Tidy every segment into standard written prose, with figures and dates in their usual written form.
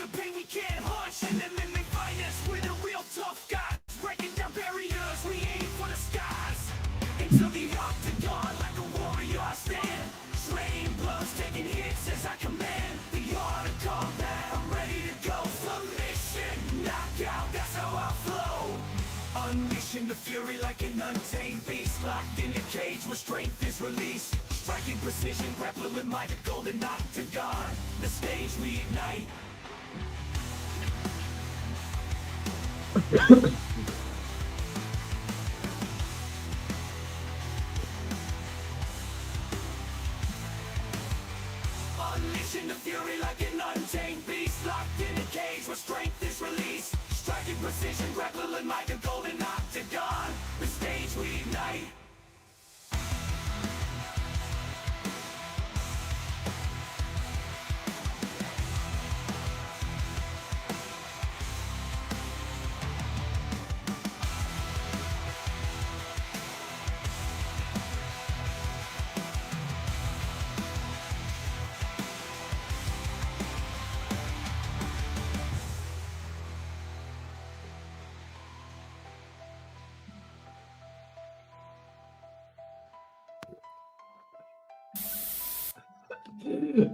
the pain we can't hush, and then they find us. We're the real tough guys, breaking down barriers, we aim for the skies. Into the octagon like a warrior I stand, slaying blows, taking hits as I command. The art of combat, I'm ready to go. Submission, knockout, that's how I flow. Unleashing the fury like an untamed beast, locked in a cage where strength is released. Striking precision, grappling with my golden octagon. The stage we ignite. Unleashing the fury like an untamed beast, locked in a cage where strength is released. Striking precision, grappling with my golden octagon. The stage we ignite.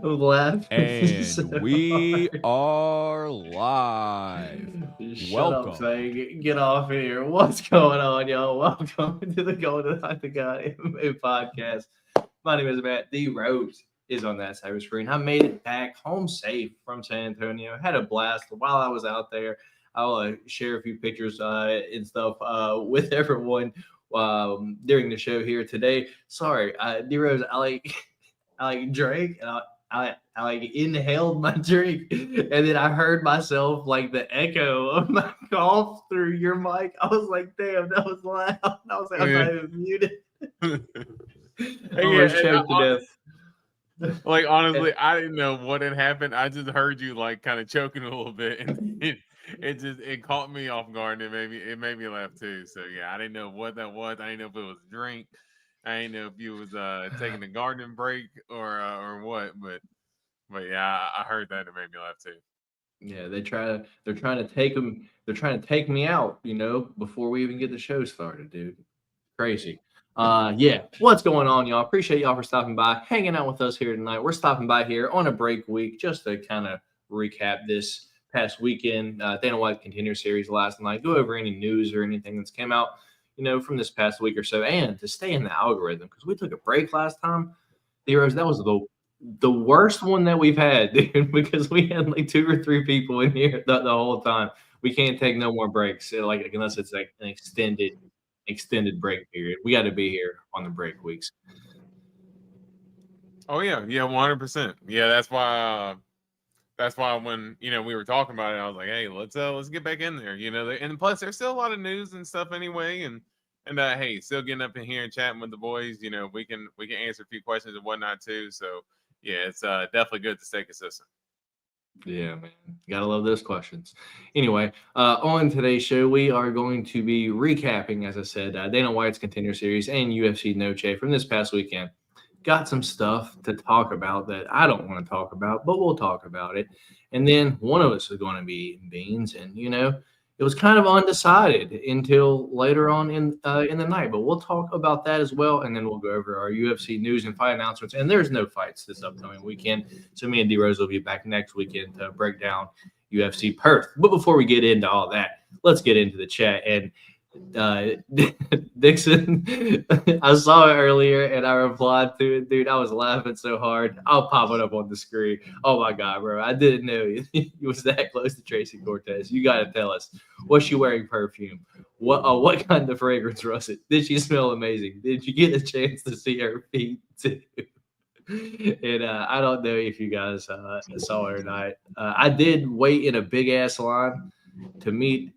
I'm laughing. And so we hard. are live. Shut Welcome. up, Faye. Get off here. What's going on, y'all? Welcome to the Golden Octagon MMA Podcast. My name is Matt. D Rose is on that side of the screen. I made it back home safe from San Antonio. Had a blast while I was out there. I'll share a few pictures and stuff with everyone during the show here today. Sorry, D Rose. I drank and I like inhaled my drink, and then I heard myself like the echo of my cough through your mic. I was like, "Damn, that was loud." I was like, "I'm not even muted." I almost choked to death. Like, honestly, I didn't know what had happened. I just heard you like kind of choking a little bit, and it caught me off guard. And it made me laugh too. So yeah, I didn't know what that was. I didn't know if it was a drink. I didn't know if you was taking a gardening break or what. But yeah, I heard that. It made me laugh too. Yeah, they're trying to take me out, before we even get the show started, dude. Crazy. Yeah, what's going on, y'all? Appreciate y'all for stopping by, hanging out with us here tonight. We're stopping by here on a break week just to kind of recap this past weekend. Dana White Contender Series last night, go over any news or anything that's came out, from this past week or so, and to stay in the algorithm because we took a break last time. Heroes, that was the worst one that we've had, dude, because we had like 2 or 3 people in here the whole time. We can't take no more breaks, unless it's like an extended break period. We got to be here on the break weeks. Oh yeah, 100%. Yeah, that's why when we were talking about it, I was like, hey, let's get back in there. And plus there's still a lot of news and stuff anyway, and hey, still getting up in here and chatting with the boys. We can answer a few questions and whatnot too. So yeah, it's definitely good to stay consistent. Yeah, man. Gotta love those questions. Anyway, on today's show, we are going to be recapping, as I said, Dana White's Contender Series and UFC Noche from this past weekend. Got some stuff to talk about that I don't want to talk about, but we'll talk about it. And then one of us is going to be eating beans, and it was kind of undecided until later on in the night. But we'll talk about that as well, and then we'll go over our UFC news and fight announcements. And there's no fights this upcoming weekend, so me and D Rose will be back next weekend to break down UFC Perth. But before we get into all that, let's get into the chat. And Dixon, I saw it earlier and I replied to it, dude. I was laughing so hard. I'll pop it up on the screen. Oh my god, bro! I didn't know he was that close to Tracy Cortez. You gotta tell us, was she wearing perfume? What kind of fragrance was it? Did she smell amazing? Did you get a chance to see her feet too? And I don't know if you guys saw it or not. I did wait in a big ass line to meet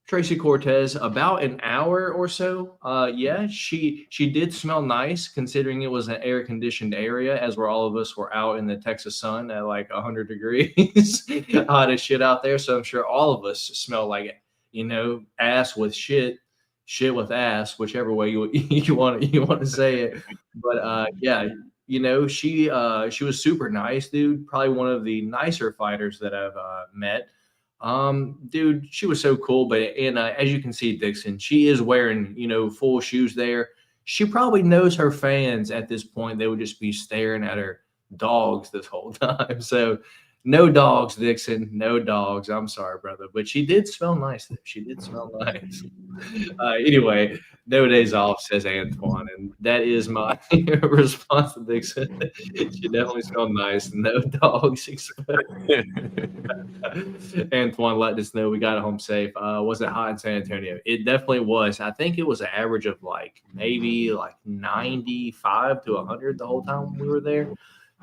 Tracy Cortez about an hour or so. Yeah, she did smell nice considering it was an air conditioned area, as where all of us were out in the Texas sun at like 100 degrees, hot as shit out there. So I'm sure all of us smell like, ass with shit with ass, whichever way you want to say it. But yeah, she was super nice, dude. Probably one of the nicer fighters that I've met. Dude, she was so cool. But as you can see, Dixon, she is wearing full shoes there. She probably knows her fans at this point. They would just be staring at her dogs this whole time. So no dogs, Dixon. No dogs. I'm sorry, brother. But she did smell nice. She did smell nice. Anyway, no days off, says Antoine. And that is my response to Dixon. She definitely smelled nice. No dogs. Antoine let us know we got it home safe. Was it hot in San Antonio? It definitely was. I think it was an average of maybe 95 to 100 the whole time we were there.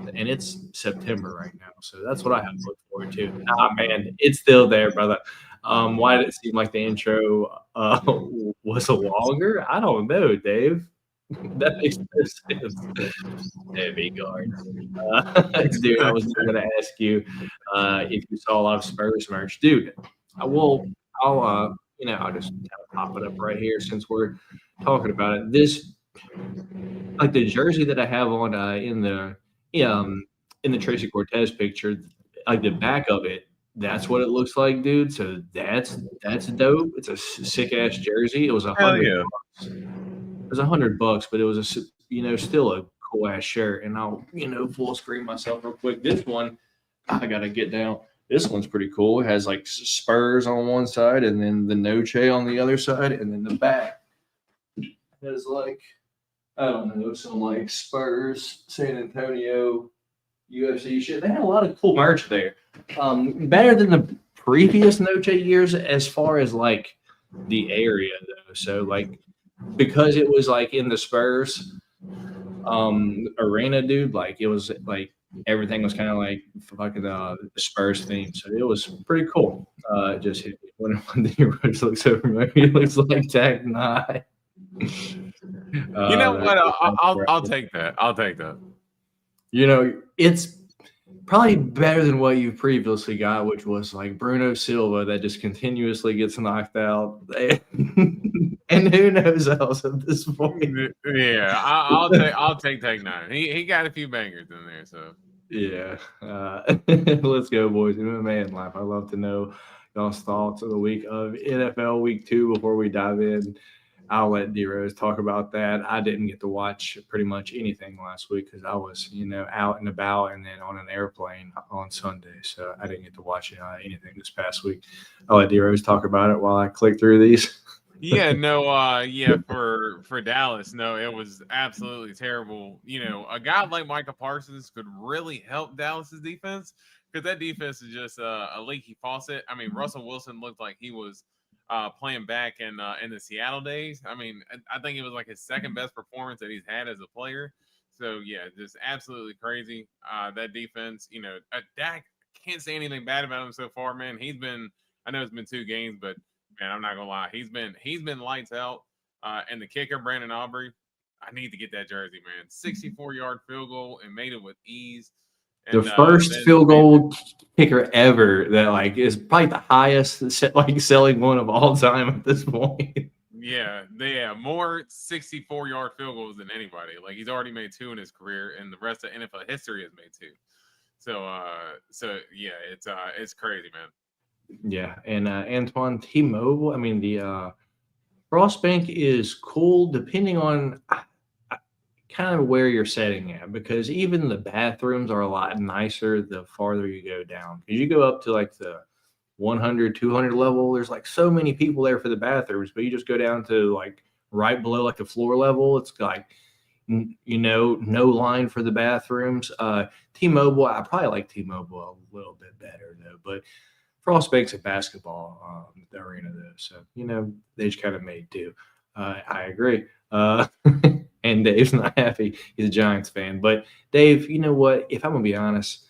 And it's September right now, so that's what I have to look forward to. Man, it's still there, brother. Why did it seem like the intro was longer? I don't know, Dave. That makes no sense. Heavy guard. Dude, I was going to ask you if you saw a lot of Spurs merch. Dude, I'll just kind of pop it up right here since we're talking about it. This, the jersey that I have on in the Tracy Cortez picture, the back of it, that's what it looks like, dude. So that's dope. It's a sick ass jersey. It was $100. It was $100, but it was still a cool ass shirt. And I'll full screen myself real quick. This one, I gotta get down. This one's pretty cool. It has Spurs on one side and then the Noche on the other side, and then the back has I don't know, some Spurs, San Antonio, UFC shit. They had a lot of cool merch there. Better than the previous Noche years as far as the area though. So because it was in the Spurs arena, dude, it was everything was kind of fucking the Spurs theme. So it was pretty cool. Just hit me when the looks so familiar. He looks like Tag 9. You know what? I'll take that. I'll take that. It's probably better than what you previously got, which was Bruno Silva that just continuously gets knocked out. And who knows else at this point. Yeah, I'll take Tag 9. He got a few bangers in there, so yeah. Let's go, boys. MMA in life. I'd love to know y'all's thoughts of the week of NFL Week 2 before we dive in. I'll let D-Rose talk about that. I didn't get to watch pretty much anything last week because I was, out and about and then on an airplane on Sunday. So I didn't get to watch anything this past week. I'll let D-Rose talk about it while I click through these. Yeah, no, for Dallas, no, it was absolutely terrible. A guy like Micah Parsons could really help Dallas's defense because that defense is just a leaky faucet. I mean, Russell Wilson looked like he was playing back in the Seattle days. I mean, I think it was his second best performance that he's had as a player. So yeah, just absolutely crazy. That defense, Dak, can't say anything bad about him so far, man. I know it's been 2 games, but man, I'm not gonna lie, he's been lights out. And the kicker, Brandon Aubrey, I need to get that jersey, man. 64-yard field goal and made it with ease. The first field goal kicker ever that is probably the highest selling one of all time at this point. Yeah, more 64-yard field goals than anybody. He's already made 2 in his career, and the rest of NFL history has made 2. So yeah, it's crazy, man. Yeah, and Antoine, T-Mobile. I mean, the Frostbank is cool depending on kind of where you're setting at, because even the bathrooms are a lot nicer the farther you go down. Because you go up to the 100, 200 level, there's so many people there for the bathrooms, but you just go down to right below the floor level, it's no line for the bathrooms. T-Mobile, I probably like T-Mobile a little bit better though, but Frostbank's a basketball arena though, so they just kind of made 2. I agree. And Dave's not happy. He's a Giants fan. But Dave, you know what? If I'm gonna be honest,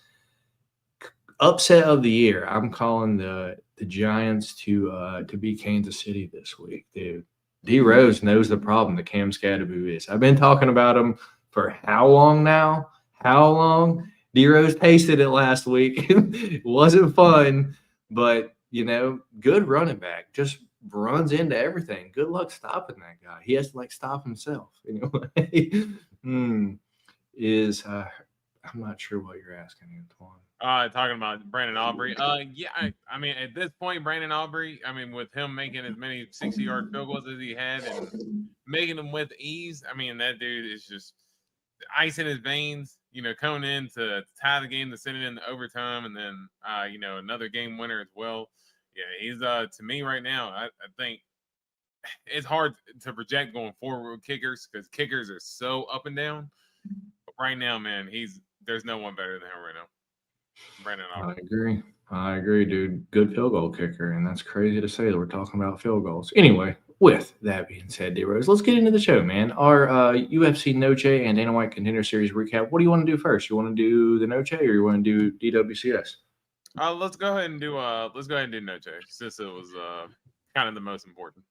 upset of the year, I'm calling the Giants to beat Kansas City this week, dude. D Rose knows the problem that Cam Scadaboo is. I've been talking about him for how long now? How long? D Rose tasted it last week. It wasn't fun, but good running back. Just runs into everything. Good luck stopping that guy. He has to stop himself. is I'm not sure what you're asking, Antoine. Talking about Brandon Aubrey. Yeah, I mean, at this point, Brandon Aubrey, I mean, with him making as many 60-yard field goals as he had and making them with ease, I mean, that dude is just ice in his veins, coming in to tie the game, to send it into overtime, and then, another game winner as well. Yeah, he's, to me right now, I think it's hard to project going forward with kickers because kickers are so up and down. But right now, man, there's no one better than him right now. Brandon Aubrey. I agree, dude. Good field goal kicker, and that's crazy to say that we're talking about field goals. Anyway, with that being said, D-Rose, let's get into the show, man. Our UFC Noche and Dana White Contender Series recap. What do you want to do first? You want to do the Noche or you want to do DWCS? Let's go ahead and do Noche since it was kind of the most important.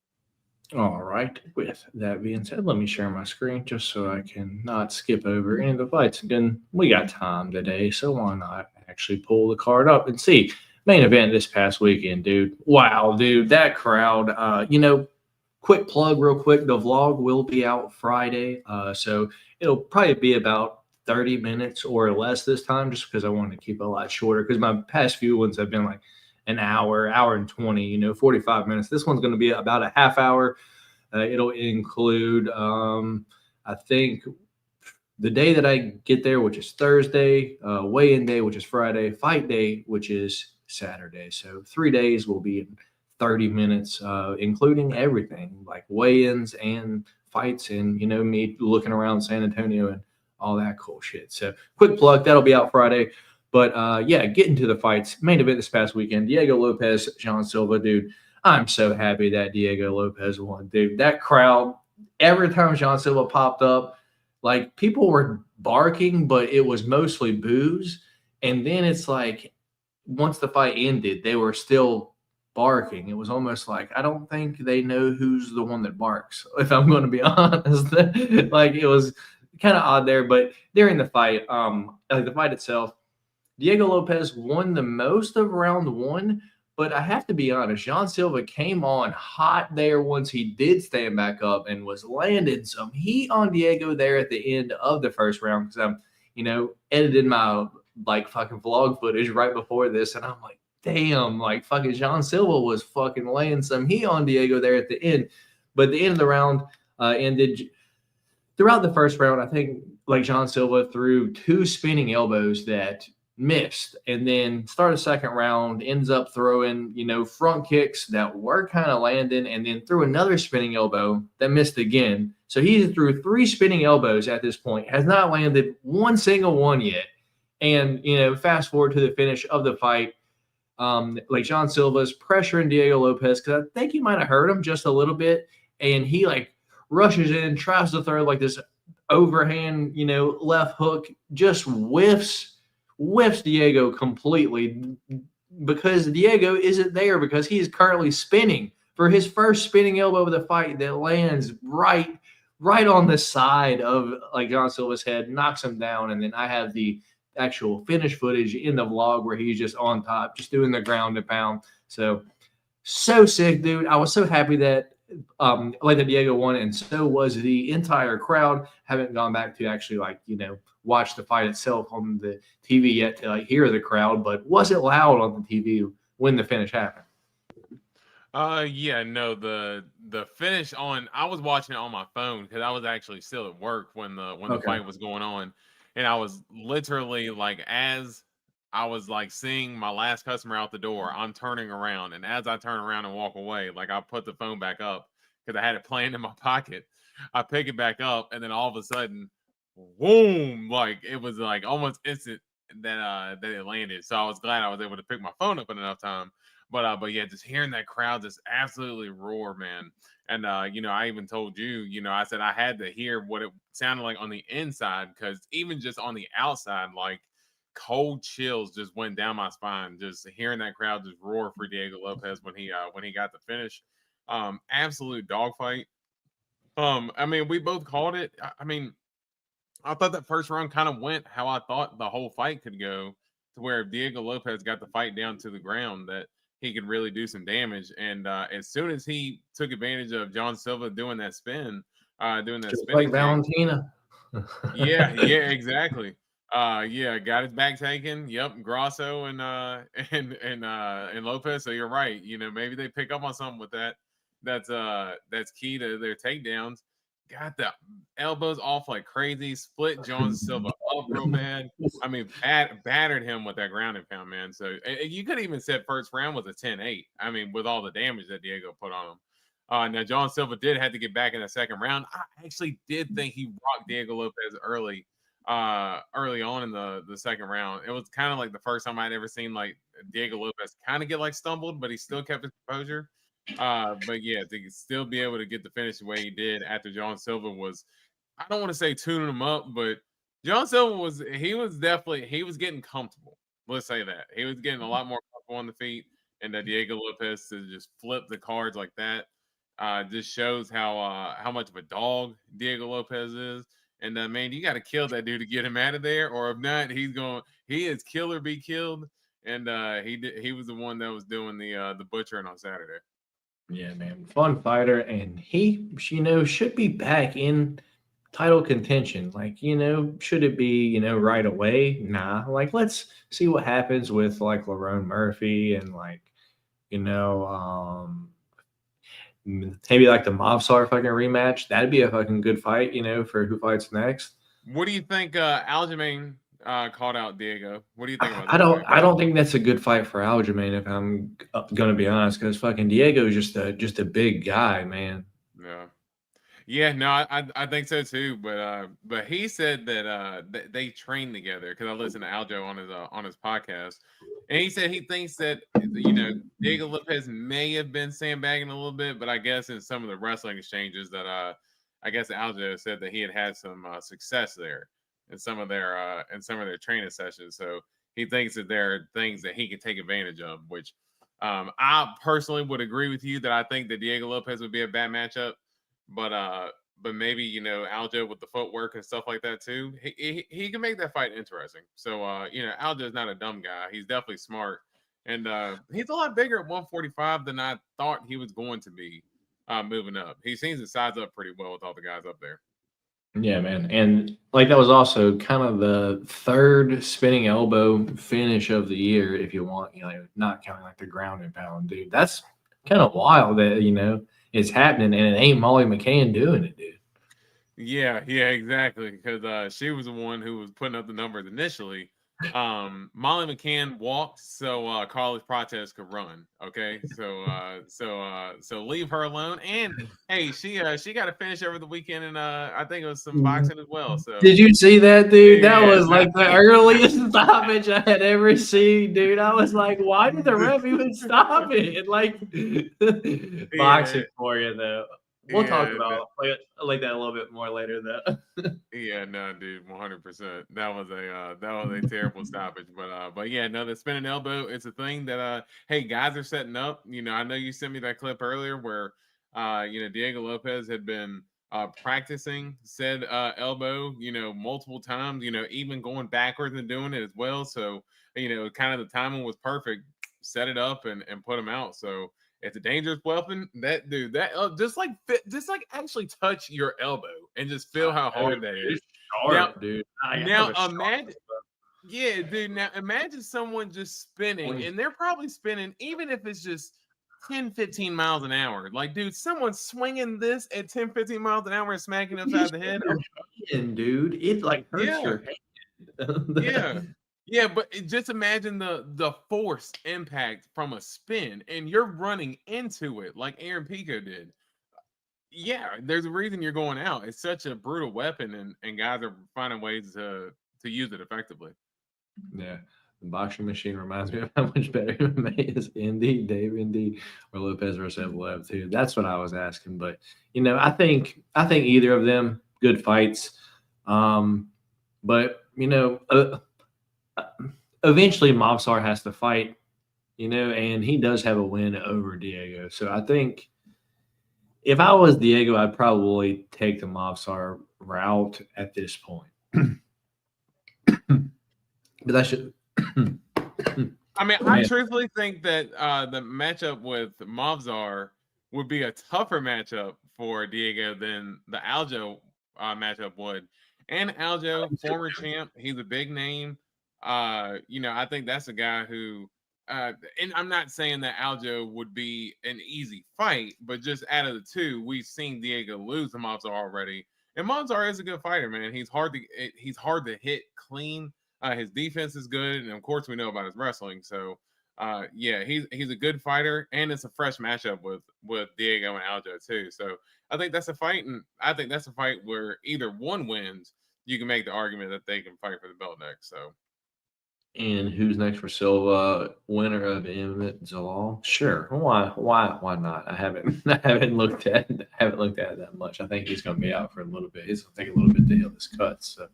All right. With that being said, let me share my screen just so I can not skip over any of the fights. Again, we got time today, so why not actually pull the card up and see. Main event this past weekend, dude. Wow, dude, that crowd. Quick plug real quick. The vlog will be out Friday, so it'll probably be about 30 minutes or less this time just because I wanted to keep it a lot shorter because my past few ones have been like an hour and 20, 45 minutes. This one's going to be about a half hour. It'll include, I think, the day that I get there, which is Thursday, weigh-in day, which is Friday, fight day, which is Saturday. So 3 days will be in 30 minutes, including everything like weigh-ins and fights and, me looking around San Antonio and all that cool shit. So quick plug, that'll be out Friday. But, getting to the fights, main event this past weekend, Diego Lopez, John Silva, dude. I'm so happy that Diego Lopez won, dude. That crowd, every time John Silva popped up, like people were barking, but it was mostly boos. And then it's like once the fight ended, they were still barking. It was almost like I don't think they know who's the one that barks, if I'm going to be honest. Like it was kind of odd there. But during the fight, the fight itself, Diego Lopez won the most of round one, but I have to be honest, John Silva came on hot there once he did stand back up and was landing some heat on Diego there at the end of the first round because I'm, edited my fucking vlog footage right before this, and I'm like, damn, fucking John Silva was fucking laying some heat on Diego there at the end. But the end of the round ended throughout the first round. I think John Silva threw 2 spinning elbows that missed, and then start a second round, ends up throwing, front kicks that were kind of landing, and then threw another spinning elbow that missed again. So he threw 3 spinning elbows at this point, has not landed one single one yet. And, fast forward to the finish of the fight, John Silva's pressuring Diego Lopez because I think he might have hurt him just a little bit, and he rushes in, tries to throw this overhand, left hook, just whiffs Diego completely because Diego isn't there because he is currently spinning for his first spinning elbow of the fight that lands right on the side of John Silva's head, knocks him down, and then I have the actual finish footage in the vlog where he's just on top, just doing the ground and pound. So sick, dude. I was so happy that that Diego won, and so was the entire crowd. Haven't gone back to actually watch the fight itself on the TV yet to hear the crowd, but was it loud on the TV when the finish happened? The finish I was watching it on my phone because I was actually still at work when the fight was going on, and I was literally as I was seeing my last customer out the door, I'm turning around, and as I turn around and walk away, I put the phone back up because I had it planned in my pocket. I pick it back up, and then all of a sudden, boom! It was almost instant that it landed. So I was glad I was able to pick my phone up in enough time. But yeah, just hearing that crowd just absolutely roar, man. And I even told you, I said I had to hear what it sounded like on the inside because even just on the outside, cold chills just went down my spine just hearing that crowd just roar for Diego Lopez when he got the finish. Absolute dogfight. We both called it. I thought that first round kind of went how I thought the whole fight could go, to where if Diego Lopez got the fight down to the ground, that he could really do some damage. And as soon as he took advantage of John Silva doing that spin, like Valentina. Yeah, exactly. Yeah, got his back taken. Yep, Grasso and Lopez. So you're right. Maybe they pick up on something with that. That's key to their takedowns. Got the elbows off like crazy. Split John Silva up real bad. I mean, battered him with that ground and pound, man. So you could even said first round was a 10-8. I mean, with all the damage that Diego put on him. Now John Silva did have to get back in the second round. I actually did think he rocked Diego Lopez early on in the second round. It was kind of like the first time I'd ever seen like Diego Lopez kind of get like stumbled, but he still kept his composure. But yeah, to still be able to get the finish the way he did after John Silva was, I don't want to say tuning him up, but John Silva was getting comfortable. Let's say that he was getting a lot more comfortable on the feet, and that Diego Lopez to just flip the cards like that just shows how much of a dog Diego Lopez is. And man, you got to kill that dude to get him out of there, or if not, he is kill or be killed. And he was the one that was doing the butchering on Saturday. Yeah, man, fun fighter, and he, should be back in title contention. Like, should it be, right away? Nah. Like, let's see what happens with like Lerone Murphy and like, maybe like the Mobsar fucking rematch. That'd be a fucking good fight, for who fights next. What do you think? Aljamain called out Diego. What do you think about I that? I don't think that's a good fight for Aljamain, if I'm gonna be honest, because fucking Diego is just a big guy, man. Yeah. Yeah, no, I think so too. But he said that they train together, because I listened to Aljo on his podcast, and he said he thinks that Diego Lopez may have been sandbagging a little bit, but I guess in some of the wrestling exchanges that I guess Aljo said that he had some success there in some of their training sessions. So he thinks that there are things that he can take advantage of, which I personally would agree with you that I think that Diego Lopez would be a bad matchup. But maybe Aljo with the footwork and stuff like that too. He can make that fight interesting. So Aljo's not a dumb guy. He's definitely smart, and he's a lot bigger at 145 than I thought he was going to be. Moving up, he seems to size up pretty well with all the guys up there. Yeah, man. And like that was also kind of the third spinning elbow finish of the year, if you want, not counting like the ground and pound, dude. That's kind of wild that, it's happening and it ain't Molly McCann doing it, dude. Yeah, exactly. Because she was the one who was putting up the numbers initially. Molly McCann walked so Carlos Prates could run. Okay, so leave her alone. And hey, she got a finish over the weekend, and I think it was some boxing as well. So did you see that, dude? That Yeah, was like the earliest stoppage I had ever seen, dude. I was like, why did the ref even stop it? Like boxing for you though. We'll talk about like that a little bit more later though. Yeah, no, dude, 100%. That was a terrible stoppage, but yeah, no, the spinning elbow, it's a thing that hey, guys are setting up. I know you sent me that clip earlier where Diego Lopez had been practicing said elbow, multiple times, even going backwards and doing it as well. So, kind of the timing was perfect. Set it up and put him out. So it's a dangerous weapon. That dude, that just like actually touch your elbow and just feel how hard that is. Sharp, dude. Now imagine, yeah, dude. Now imagine someone just spinning, and they're probably spinning, even if it's just 10, 15 miles an hour. Like, dude, someone swinging this at 10, 15 miles an hour and smacking upside the head. Dude, it like hurts your hand. Yeah, but just imagine the force impact from a spin, and you're running into it like Aaron Pico did. Yeah, there's a reason you're going out. It's such a brutal weapon, and guys are finding ways to use it effectively. Yeah, the boxing machine reminds me of how much better MMA is. Indy, Dave Indy, or Lopez versus Evloev too. That's what I was asking. But I think either of them good fights. But eventually Mobsar has to fight, and he does have a win over Diego. So I think if I was Diego, I'd probably take the Mobsar route at this point. But that should. I mean, I truthfully think that the matchup with Mobsar would be a tougher matchup for Diego than the Aljo matchup would. And Aljo, former champ, he's a big name. I think that's a guy who, and I'm not saying that Aljo would be an easy fight, but just out of the two, we've seen Diego lose to Monzar already, and Monzar is a good fighter, man. He's hard to hit clean. His defense is good, and of course, we know about his wrestling. So, yeah, he's a good fighter, and it's a fresh matchup with Diego and Aljo too. So, I think that's a fight, and I think that's a fight where either one wins. You can make the argument that they can fight for the belt next. So. And who's next for Silva? Winner of Emmett Zalal? Sure. Why not? I haven't looked at it that much. I think he's going to be out for a little bit. It's going to take a little bit to heal his cuts, so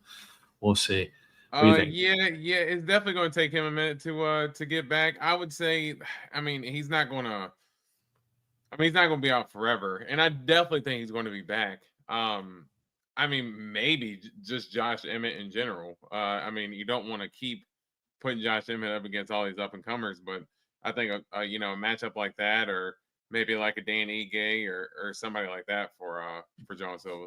we'll see. What do you think? Yeah, it's definitely going to take him a minute to get back. I would say, I mean, he's not going to be out forever, and I definitely think he's going to be back. I mean, maybe just Josh Emmett in general. I mean, you don't want to keep putting Josh Emmett up against all these up and comers, but I think a matchup like that, or maybe like a Dan Ige or somebody like that for John Silva.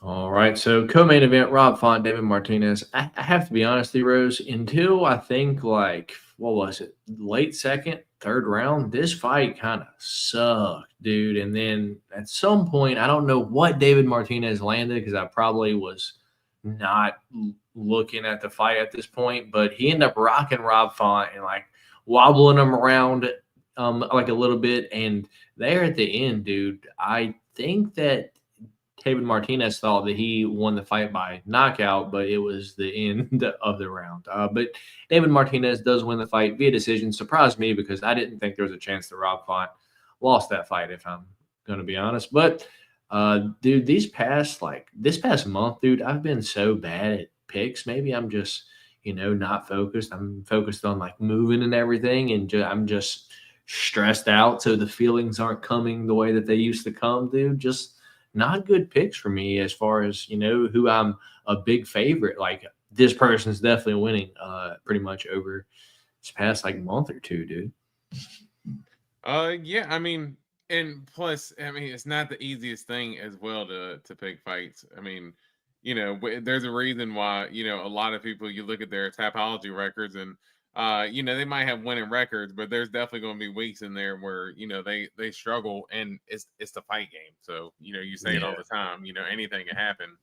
All right, so co-main event: Rob Font, David Martinez. I have to be honest, Rose. Until I think what was it, late second, third round, this fight kind of sucked, dude. And then at some point, I don't know what David Martinez landed because I probably was not looking at the fight at this point, but he ended up rocking Rob Font and wobbling him around like a little bit. And there at the end, dude, I think that David Martinez thought that he won the fight by knockout, but it was the end of the round. But David Martinez does win the fight via decision. Surprised me because I didn't think there was a chance that Rob Font lost that fight, if I'm going to be honest. But dude, this past month, dude, I've been so bad at picks. Maybe I'm just, not focused. I'm focused on moving and everything, and I'm just stressed out. So the feelings aren't coming the way that they used to come, dude. Just not good picks for me as far as, who I'm a big favorite. Like this person's definitely winning pretty much over this past month or two, dude. Yeah, I mean, and plus, I mean, it's not the easiest thing as well to pick fights. I mean, there's a reason why, a lot of people, you look at their Tapology records and they might have winning records, but there's definitely going to be weeks in there where, they struggle, and it's the fight game. So, you say it all the time, anything can happen.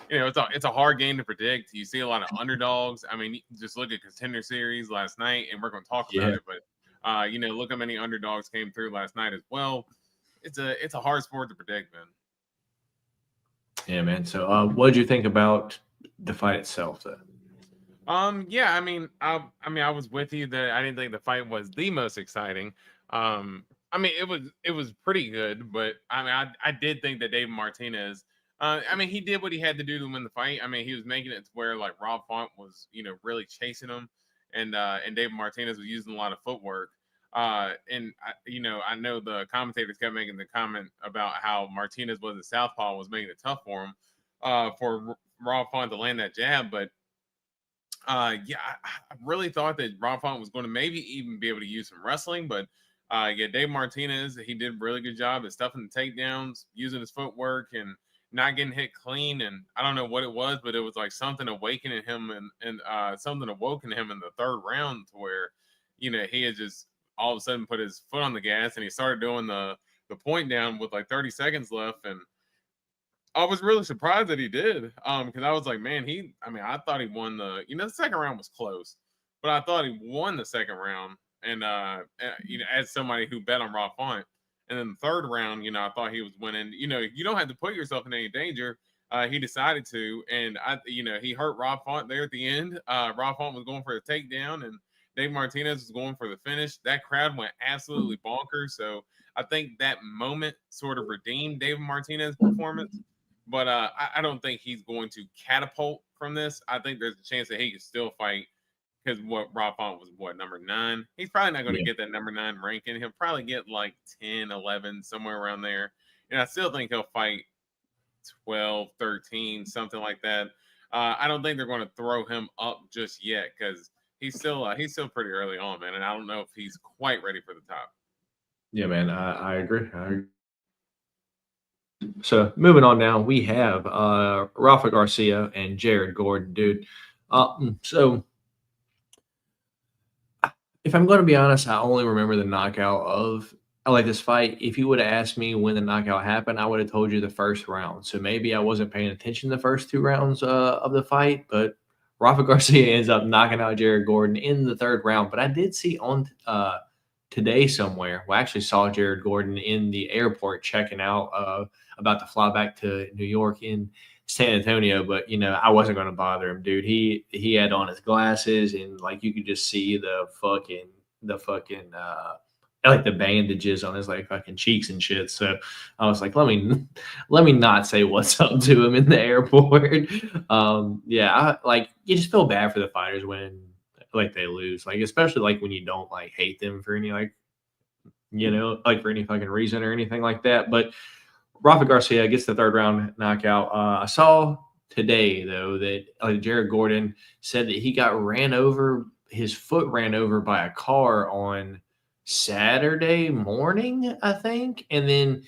It's a hard game to predict. You see a lot of underdogs. I mean, just look at Contender Series last night, and we're going to talk about it, but look how many underdogs came through last night as well. It's a hard sport to predict, man. Yeah, man. So what did you think about the fight itself then? Yeah, I mean, I was with you that I didn't think the fight was the most exciting. I mean, it was pretty good, but I mean, I did think that David Martinez, I mean, he did what he had to do to win the fight. I mean, he was making it to where Rob Font was, really chasing him, and David Martinez was using a lot of footwork. And I know the commentators kept making the comment about how Martinez was a southpaw, was making it tough for him, for Rob Font to land that jab, but. Yeah, I really thought that Rob Font was going to maybe even be able to use some wrestling, but yeah, Dave Martinez, he did a really good job at stuffing the takedowns, using his footwork, and not getting hit clean. And I don't know what it was, but it was something awakening him, and something awoken him in the third round to where, he had just all of a sudden put his foot on the gas, and he started doing the point down with 30 seconds left, and I was really surprised that he did, because I was like, man, I thought he won the second round was close, but I thought he won the second round, and as somebody who bet on Rob Font, and then the third round, I thought he was winning. You don't have to put yourself in any danger. He decided to, and he hurt Rob Font there at the end. Rob Font was going for the takedown, and Dave Martinez was going for the finish. That crowd went absolutely bonkers. So I think that moment sort of redeemed Dave Martinez's performance. But I don't think he's going to catapult from this. I think there's a chance that he could still fight, because Rob Font was number 9. He's probably not going to get that number 9 ranking. He'll probably get 10, 11, somewhere around there. And I still think he'll fight 12, 13, something like that. I don't think they're going to throw him up just yet, because he's still pretty early on, man. And I don't know if he's quite ready for the top. Yeah, man. I agree. So moving on now, we have Rafa Garcia and Jared Gordon, dude. So if I'm going to be honest, I only remember the knockout of I like this fight. If you would have asked me when the knockout happened, I would have told you the first round. So maybe I wasn't paying attention the first 2 rounds of the fight, but Rafa Garcia ends up knocking out Jared Gordon in the third round. But I did see on today somewhere, well, I actually saw Jared Gordon in the airport checking out about to fly back to New York in San Antonio, but I wasn't going to bother him, dude. He had on his glasses and like you could just see the fucking like the bandages on his like fucking cheeks and shit. So I was like, let me not say what's up to him in the airport. Yeah, like you just feel bad for the fighters when like they lose, like especially like when you don't like hate them for any like like for any fucking reason or anything like that. But Rafa Garcia gets the third round knockout. I saw today though that Jared Gordon said that he got ran over. His foot ran over by a car on Saturday morning, I think, and then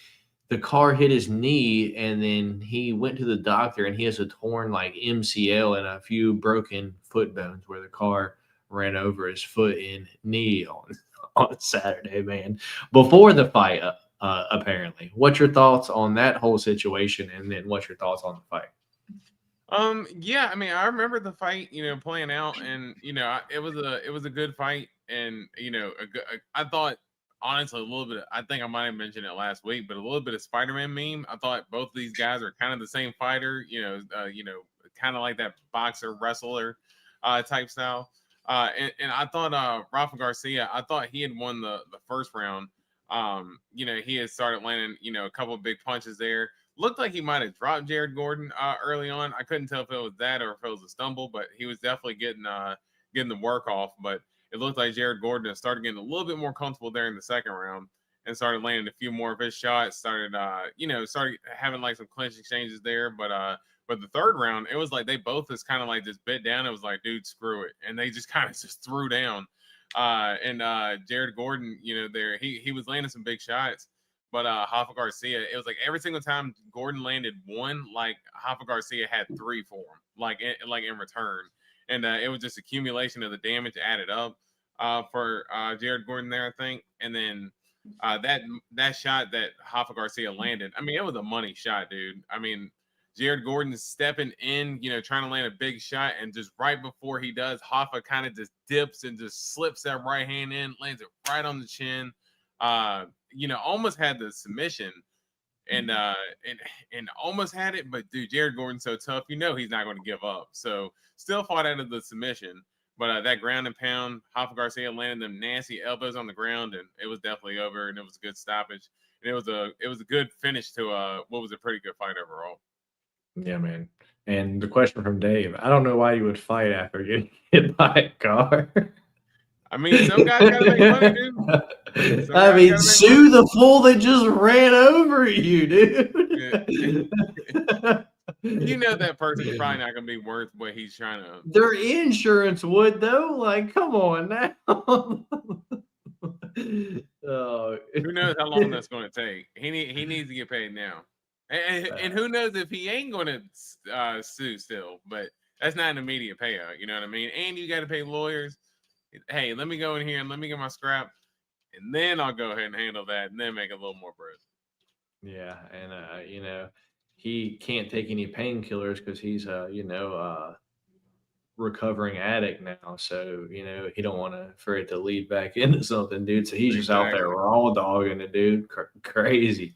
the car hit his knee, and then he went to the doctor, and he has a torn like MCL and a few broken foot bones where the car ran over his foot and knee on Saturday, man. Before the fight, apparently. What's your thoughts on that whole situation, and then what's your thoughts on the fight? Yeah, I mean, I remember the fight, playing out, and it was a good fight, and I thought honestly a little bit. I think I might have mentioned it last week, but a little bit of Spider-Man meme. I thought both of these guys are kind of the same fighter, kind of like that boxer wrestler type style. And I thought Rafa Garcia, I thought he had won the first round. He had started landing, a couple of big punches there. Looked like he might have dropped Jared Gordon early on. I couldn't tell if it was that or if it was a stumble, but he was definitely getting the work off. But it looked like Jared Gordon started getting a little bit more comfortable there in the second round and started landing a few more of his shots. Started having like some clinch exchanges there. But the third round, it was like they both just kind of like just bit down. It was like, dude, screw it, and they just kind of just threw down. And Jared Gordon, there he was landing some big shots. But Rafa Garcia, it was like every single time Gordon landed one, like Rafa Garcia had three for him, like in return, and it was just accumulation of the damage added up for Jared Gordon there, I think. And then that shot that Rafa Garcia landed, I mean, it was a money shot, dude. I mean, Jared Gordon is stepping in, trying to land a big shot, and just right before he does, Rafa kind of just dips and just slips that right hand in, lands it right on the chin. Almost had the submission and almost had it, but dude, Jared Gordon's so tough, he's not going to give up. So still fought out of the submission, but that ground and pound, Rafa Garcia landed them nasty elbows on the ground, and it was definitely over, and it was a good stoppage, and it was a good finish to what was a pretty good fight overall. Yeah, man. And the question from Dave, I don't know why you would fight after getting hit by a car. I mean, some guys gotta make money, dude. I mean, sue the fool that just ran over you, dude. That person's probably not gonna be worth what he's trying to. Their insurance would, though. Like, come on now. Oh. Who knows how long that's going to take? He needs to get paid now, and who knows if he ain't going to sue still. But that's not an immediate payout. You know what I mean? And you got to pay lawyers. Hey, let me go in here and let me get my scrap, and then I'll go ahead and handle that, and then make a little more bread. Yeah, and he can't take any painkillers because he's recovering addict now, so he don't want for it to lead back into something, dude. So he's just out there raw dogging it, dude. Crazy.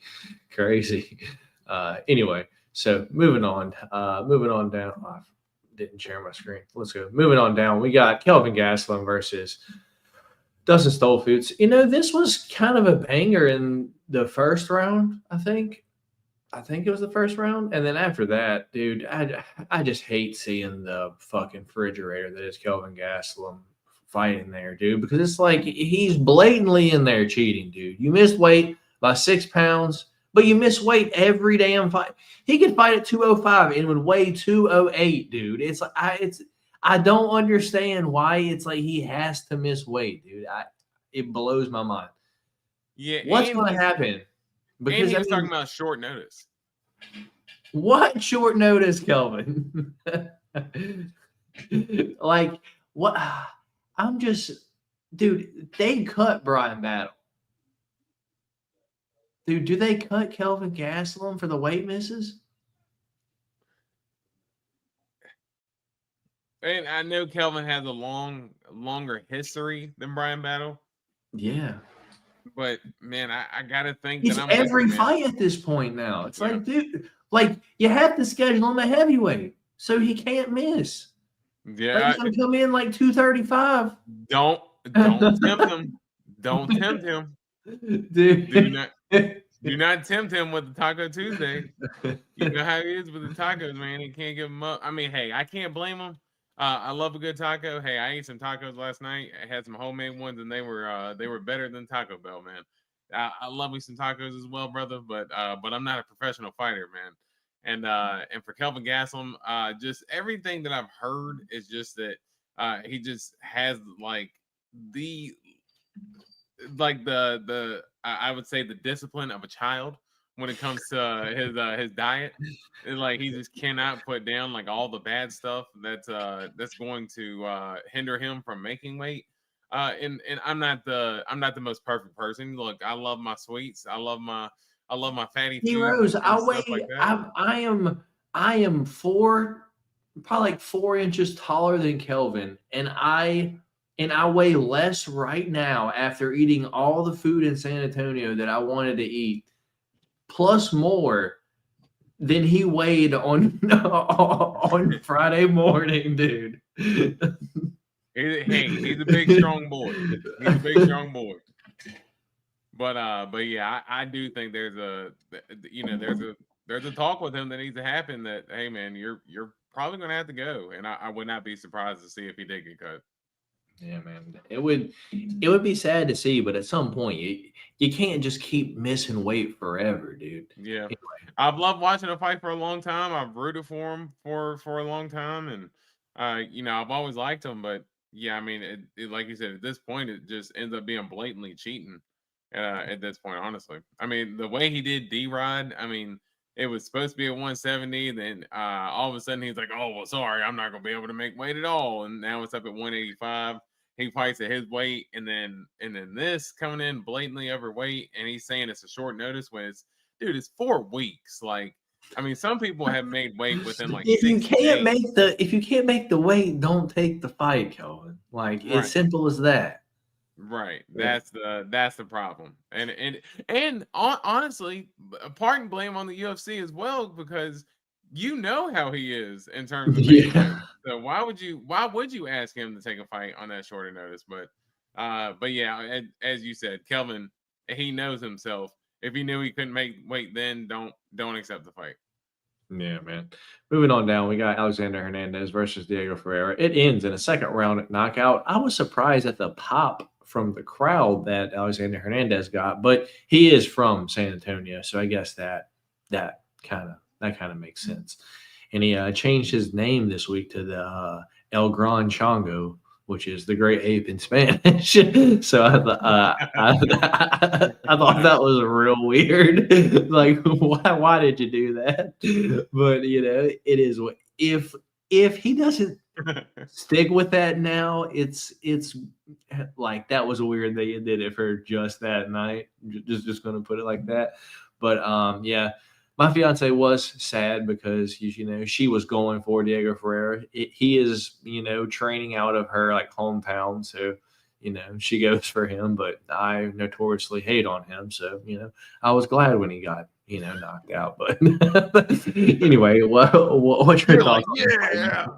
Anyway, so moving on down. I didn't share my screen. Let's go. Moving on down. We got Kelvin Gastelum versus Dustin Stolfutz. This was kind of a banger in the first round, I think it was the first round. And then after that, dude, I just hate seeing the fucking refrigerator that is Kelvin Gastelum fighting there, dude, because it's like he's blatantly in there cheating, dude. You missed weight by 6 pounds, but you miss weight every damn fight. He could fight at 205 and would weigh 208, dude. It's like I don't understand why it's like he has to miss weight, dude. It blows my mind. Yeah, what's going to happen? Because he was talking about short notice. What short notice, Kelvin? Like, what? I'm just, dude, they cut Brian Battle. Dude, do they cut Kelvin Gastelum for the weight misses? And I know Kelvin has a longer history than Brian Battle, Yeah. but man, I gotta think He's that I'm with every you, man. fight at this point now. It's Yeah. like, dude, like, you have to schedule him a heavyweight so he can't miss. Yeah, Like, he's going to come in like 235. don't tempt him. Don't tempt him. Dude. Do not tempt him with the Taco Tuesday. You know how he is with the tacos, man. He can't give them up. I mean, hey, I can't blame him. I love a good taco. Hey, I ate some tacos last night. I had some homemade ones, and they were better than Taco Bell, man. I love me some tacos as well, brother. But I'm not a professional fighter, man. And for Kelvin Gastelum, just everything that I've heard is just that he just has the I would say the discipline of a child when it comes to his diet. It's like he just cannot put down like all the bad stuff that's going to hinder him from making weight. And I'm not the most perfect person. Look, I love my sweets. I love my fatty foods Heroes, and I stuff weigh, like that. I am probably like 4 inches taller than Kelvin, and I weigh less right now after eating all the food in San Antonio that I wanted to eat, plus more than he weighed on on Friday morning, dude. He's a big strong boy. He's a big strong boy. But yeah, I do think there's a talk with him that needs to happen. That hey man, you're probably gonna have to go, and I would not be surprised to see if he did get cut. Yeah, man. It would be sad to see, but at some point you can't just keep missing weight forever, dude. Yeah, Anyway. I've loved watching a fight for a long time. I've rooted for him for a long time, and I've always liked him. But yeah, I mean, it like you said, at this point, it just ends up being blatantly cheating. At this point, honestly, I mean, the way he did D-Rod, I mean, it was supposed to be at 170. Then all of a sudden, he's like, "Oh well, sorry, I'm not gonna be able to make weight at all," and now it's up at 185. He fights at his weight, and then this coming in blatantly overweight, and he's saying it's a short notice when it's, dude, it's 4 weeks. Like, I mean, some people have made weight within like If you 6 can't days. if you can't make the weight, don't take the fight, Kelvin. Like, Right. as simple as that. Right, Yeah. that's the problem, and honestly, part and blame on the UFC as well, because you know how he is in terms of making Yeah. weight. So why would you ask him to take a fight on that shorter notice? But yeah, as you said, Kelvin, he knows himself. If he knew he couldn't make weight, then don't accept the fight. Yeah, man. Moving on down, we got Alexander Hernandez versus Diego Ferreira. It ends in a second round knockout. I was surprised at the pop from the crowd that Alexander Hernandez got, but he is from San Antonio, so I guess that kind of makes sense. And he changed his name this week to the El Gran Chongo, which is the great ape in Spanish. So I thought that was real weird. Like, why did you do that? But it is what if he doesn't stick with that now, it's like that was weird that you did it for just that night. Just gonna put it like that. But yeah. My fiance was sad because she was going for Diego Ferreira. He is training out of her like hometown, so she goes for him. But I notoriously hate on him, so I was glad when he got knocked out. But anyway, what's your thoughts? Yeah,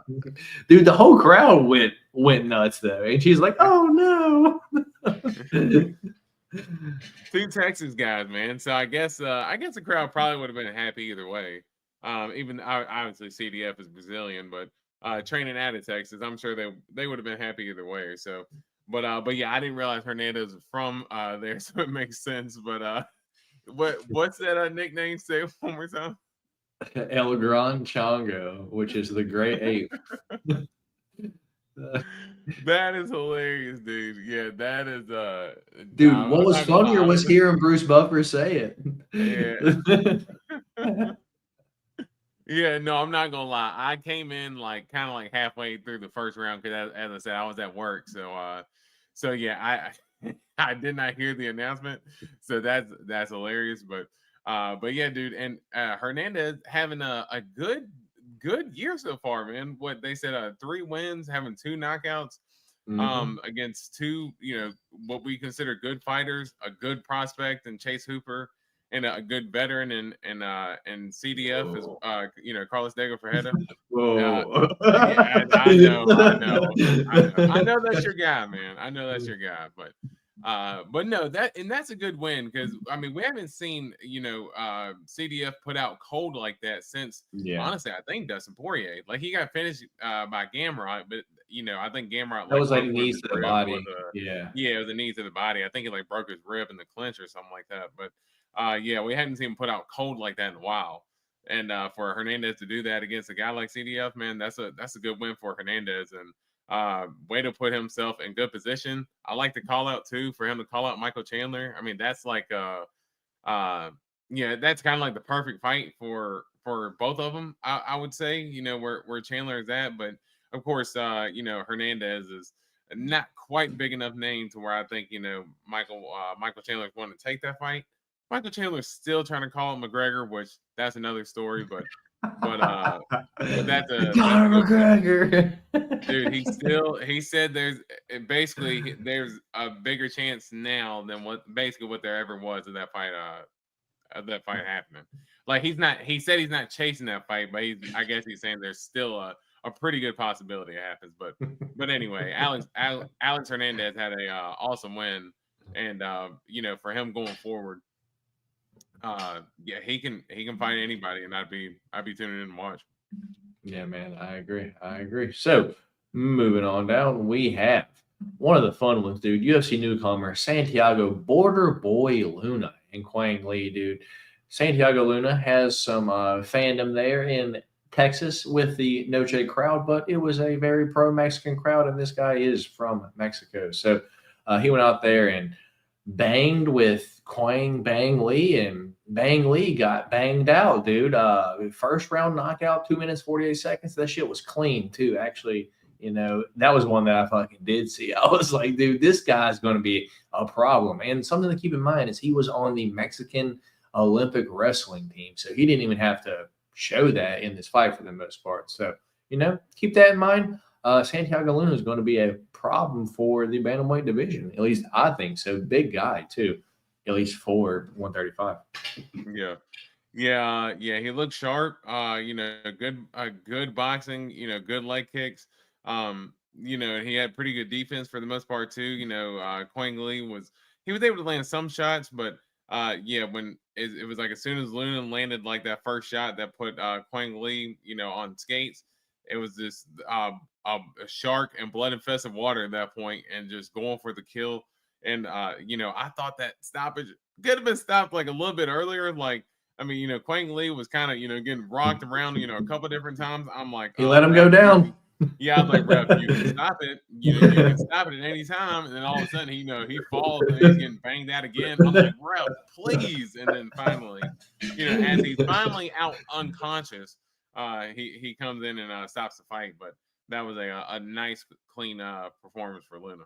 Dude, the whole crowd went nuts though, and she's like, "Oh no." 2 Texas guys, man. So I guess the crowd probably would have been happy either way. Even obviously CDF is Brazilian, but training out of Texas, I'm sure they would have been happy either way. So, but yeah, I didn't realize Hernandez was from there, so it makes sense. But what's that nickname? Say it one more time. El Gran Chongo, which is the great ape. That is hilarious, dude. Yeah, that is dude. nah, What I'm was not gonna lie, funnier was hearing Bruce Buffer say it. Yeah. Yeah, no, I'm not gonna lie. I came in like kind of like halfway through the first round because, as I said, I was at work. So yeah, I did not hear the announcement. So that's hilarious. But yeah, dude, and Hernandez having a good year so far, man. What they said, 3 wins, having 2 knockouts, against 2, what we consider good fighters, a good prospect and Chase Hooper, and a good veteran and CDF is Carlos Diego Ferreira. Whoa. Yeah, I know that's your guy, man. I know that's your guy, but no, that's a good win because I mean we haven't seen CDF put out cold like that since honestly I think Dustin Poirier. Like he got finished by Gamrot, but I think Gamrot That was like broke one of knees his to the ribs body. with it was the knees to the body. I think he like broke his rib in the clinch or something like that. But yeah, we hadn't seen him put out cold like that in a while. And for Hernandez to do that against a guy like CDF, man, that's a good win for Hernandez. And way to put himself in good position. I like the call out too for him to call out Michael Chandler. I mean, that's like that's kind of like the perfect fight for both of them. I would say, where Chandler is at, but of course, Hernandez is not quite big enough name to where I think Michael Chandler is going to take that fight. Michael Chandler's still trying to call it McGregor, which that's another story, but that's a McGregor. dude. He said there's a bigger chance now than what there ever was of that fight happening. Like he said he's not chasing that fight, but I guess he's saying there's still a pretty good possibility it happens. But anyway, Alex Hernandez had a awesome win, and for him going forward, he can fight anybody, and I'd be tuning in to watch. Yeah, man, I agree. So moving on down, we have one of the fun ones, dude. UFC newcomer Santiago Border Boy Luna and Quang Lee, dude. Santiago Luna has some fandom there in Texas with the Noche crowd, but it was a very pro-Mexican crowd, and this guy is from Mexico. So he went out there and banged with Quang Bang Lee, and Bang Lee got banged out, dude. First round knockout, 2 minutes, 48 seconds. That shit was clean, too. Actually, that was one that I fucking did see. I was like, dude, this guy's going to be a problem. And something to keep in mind is he was on the Mexican Olympic wrestling team. So he didn't even have to show that in this fight for the most part. So, keep that in mind. Santiago Luna is going to be a problem for the bantamweight division. At least I think so. Big guy, too. At least for 135. Yeah. He looked sharp. Good boxing. Good leg kicks. He had pretty good defense for the most part too. Quang Lee was able to land some shots, but when it was like as soon as Luna landed like that first shot that put Quang Lee, on skates, it was this a shark and blood infested water at that point, and just going for the kill. And I thought that stoppage could have been stopped like a little bit earlier. Like, I mean, Quang Lee was kind of getting rocked around, a couple different times. I'm like, he let him go down. Yeah, I'm like, ref, you can stop it. You can stop it at any time. And then all of a sudden, he falls and he's getting banged out again. I'm like, ref, please. And then finally, as he's finally out unconscious, he comes in and stops the fight. But that was a nice, clean performance for Luna.